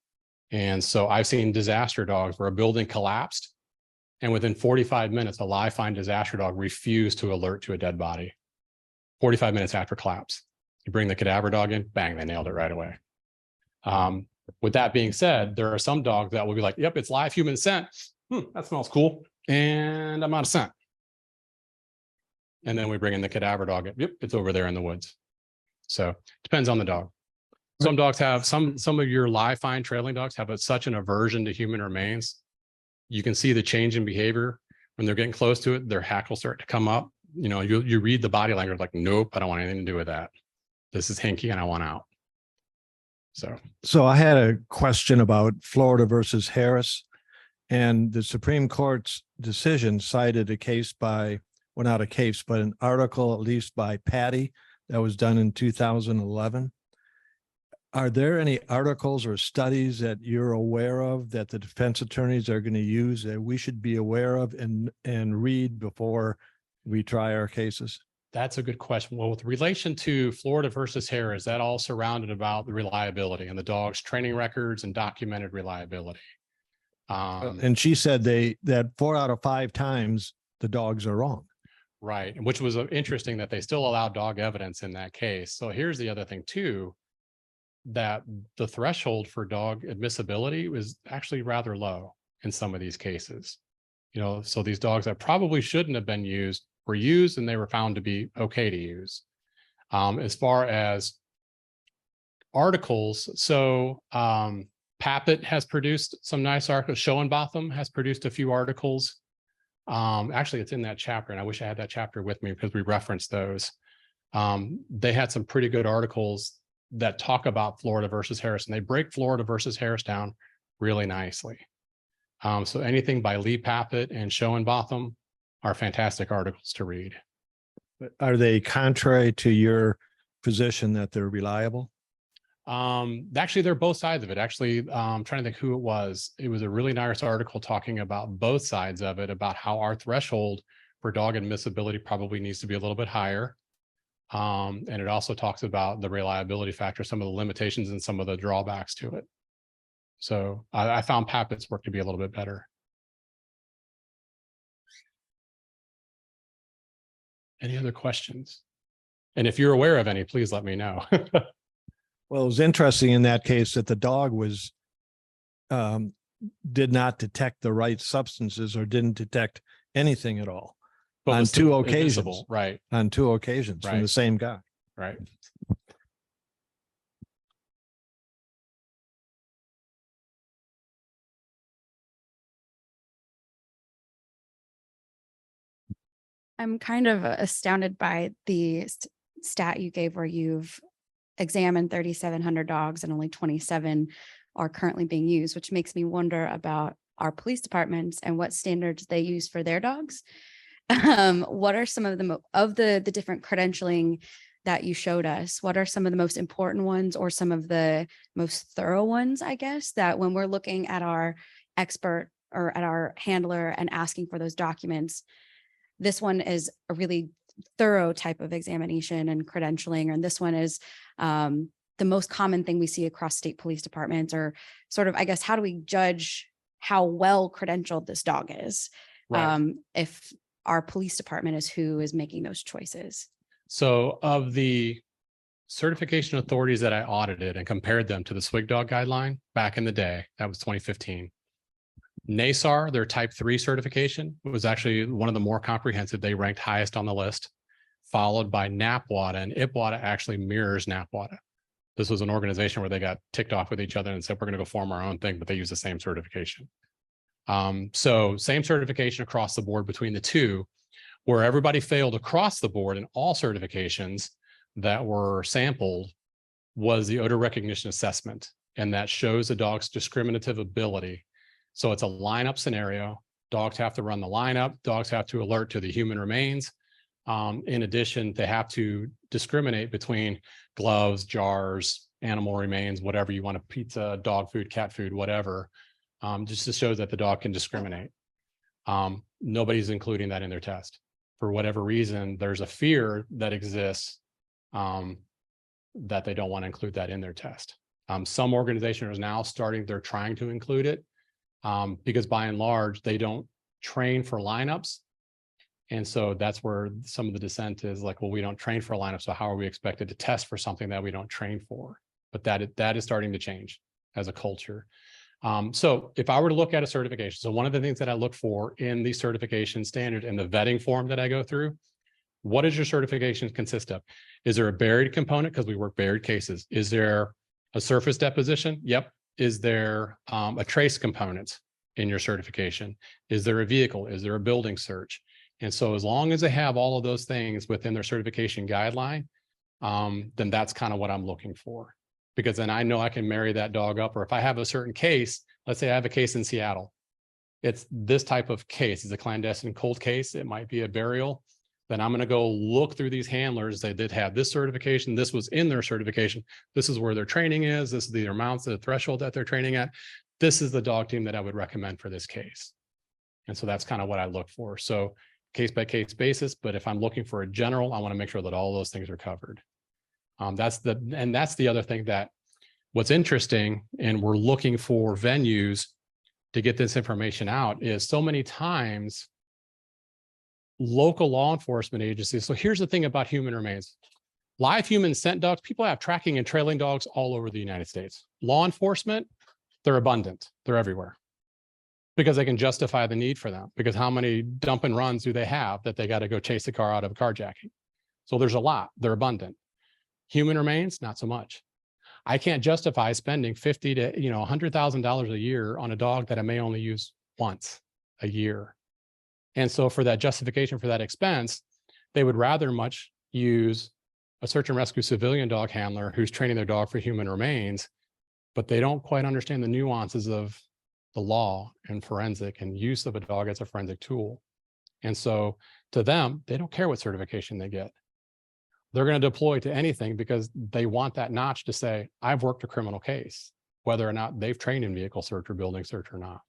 And so I've seen disaster dogs where a building collapsed, and within 45 minutes, a live find disaster dog refused to alert to a dead body. 45 minutes after collapse. You bring the cadaver dog in, bang, they nailed it right away. With that being said, there are some dogs that will be like, yep, it's live human scent. That smells cool. And I'm out of scent. And then we bring in the cadaver dog. Yep, it's over there in the woods. So depends on the dog. Some dogs have, some of your live find trailing dogs have such an aversion to human remains. You can see the change in behavior when they're getting close to it. Their hack will start to come up. You know, you read the body language like, nope, I don't want anything to do with that. This is hinky and I want out. So I had a question about Florida versus Harris, and the Supreme Court's decision cited a case by, well, not a case, but an article at least by Patty that was done in 2011. Are there any articles or studies that you're aware of that the defense attorneys are going to use that we should be aware of and read before we try our cases? That's a good question. Well, with relation to Florida versus Harris, that all surrounded about the reliability and the dog's training records and documented reliability. And she said that 4 out of 5 times the dogs are wrong. Right. Which was interesting that they still allowed dog evidence in that case. So here's the other thing too, that the threshold for dog admissibility was actually rather low in some of these cases. You know, so these dogs that probably shouldn't have been used were used, and they were found to be okay to use. As far as articles, so Pappet has produced some nice articles. Schoenbotham has produced a few articles. Actually, it's in that chapter, and I wish I had that chapter with me because we referenced those. They had some pretty good articles that talk about Florida versus Harris, and they break Florida versus Harris down really nicely. So anything by Lee Pappet and Schoenbotham are fantastic articles to read. Are they contrary to your position that they're reliable? Actually, they're both sides of it. Actually, I'm trying to think who it was. It was a really nice article talking about both sides of it, about how our threshold for dog admissibility probably needs to be a little bit higher. And it also talks about the reliability factor, some of the limitations and some of the drawbacks to it. So I found Pappet's work to be a little bit better. Any other questions? And if you're aware of any, please let me know. Well, it was interesting in that case that the dog was did not detect the right substances or didn't detect anything at all But on was 2 still occasions. invisible, right? On 2 occasions from Right. the same guy. Right. I'm kind of astounded by the stat you gave where you've examined 3,700 dogs and only 27 are currently being used, which makes me wonder about our police departments and what standards they use for their dogs. What are some of the different credentialing that you showed us? What are some of the most important ones or some of the most thorough ones, I guess, that when we're looking at our expert or at our handler and asking for those documents, this one is a really thorough type of examination and credentialing, and this one is the most common thing we see across state police departments, or sort of, I guess, how do we judge how well credentialed this dog is? Right. If our police department is who is making those choices. So of the certification authorities that I audited and compared them to the SWIG dog guideline back in the day, that was 2015. NASAR, their type 3 certification, was actually one of the more comprehensive. They ranked highest on the list, followed by NAPWADA, and IPWADA actually mirrors NAPWADA. This was an organization where they got ticked off with each other and said, we're going to go form our own thing, but they use the same certification. So same certification across the board between the two. Where everybody failed across the board in all certifications that were sampled was the odor recognition assessment. And that shows a dog's discriminative ability. So it's a lineup scenario. Dogs have to run the lineup. Dogs have to alert to the human remains. In addition, they have to discriminate between gloves, jars, animal remains, whatever you want, a pizza, dog food, cat food, whatever, just to show that the dog can discriminate. Nobody's including that in their test. For whatever reason, there's a fear that exists that they don't want to include that in their test. Some organizations are now they're trying to include it because by and large, they don't train for lineups. And so that's where some of the dissent is like, well, we don't train for a lineup, so how are we expected to test for something that we don't train for? But that is starting to change as a culture. So if I were to look at a certification, so one of the things that I look for in the certification standard and the vetting form that I go through, what does your certification consist of? Is there a buried component? Because we work buried cases. Is there a surface deposition? Yep. Is there a trace component in your certification? Is there a vehicle? Is there a building search? And so as long as they have all of those things within their certification guideline, then that's kind of what I'm looking for. Because then I know I can marry that dog up. Or if I have a certain case, let's say I have a case in Seattle, it's this type of case. It's a clandestine cold case. It might be a burial. Then I'm going to go look through these handlers. They did have this certification. This was in their certification. This is where their training is. This is the amounts, the threshold that they're training at. This is the dog team that I would recommend for this case. And so that's kind of what I look for. So case by case basis. But if I'm looking for a general, I want to make sure that all those things are covered. That's the other thing that what's interesting, and we're looking for venues to get this information out, is so many times local law enforcement agencies. So here's the thing about human remains. Live human scent dogs, people have tracking and trailing dogs all over the United States. Law enforcement, they're abundant. They're everywhere because they can justify the need for them, because how many dump and runs do they have that they got to go chase a car out of a carjacking? So there's a lot. They're abundant. Human remains, not so much. I can't justify spending $50,000 to $100,000 a year on a dog that I may only use once a year. And so for that justification for that expense, they would rather much use a search and rescue civilian dog handler who's training their dog for human remains, but they don't quite understand the nuances of the law and forensic and use of a dog as a forensic tool. And so to them, they don't care what certification they get. They're going to deploy to anything because they want that notch to say, I've worked a criminal case, whether or not they've trained in vehicle search or building search or not.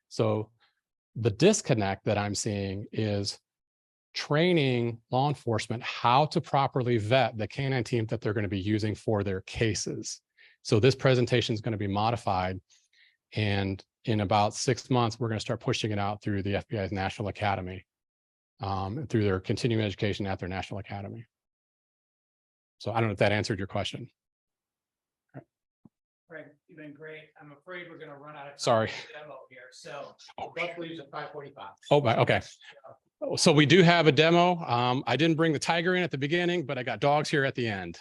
So the disconnect that I'm seeing is training law enforcement how to properly vet the canine team that they're going to be using for their cases. So this presentation is going to be modified, and in about 6 months, we're going to start pushing it out through the FBI's National Academy, through their continuing education at their National Academy. So I don't know if that answered your question. Craig, you've been great. I'm afraid we're going to run out of time. Sorry. For the demo here. So let's leave at 5:45. Oh, okay. So we do have a demo. I didn't bring the tiger in at the beginning, but I got dogs here at the end.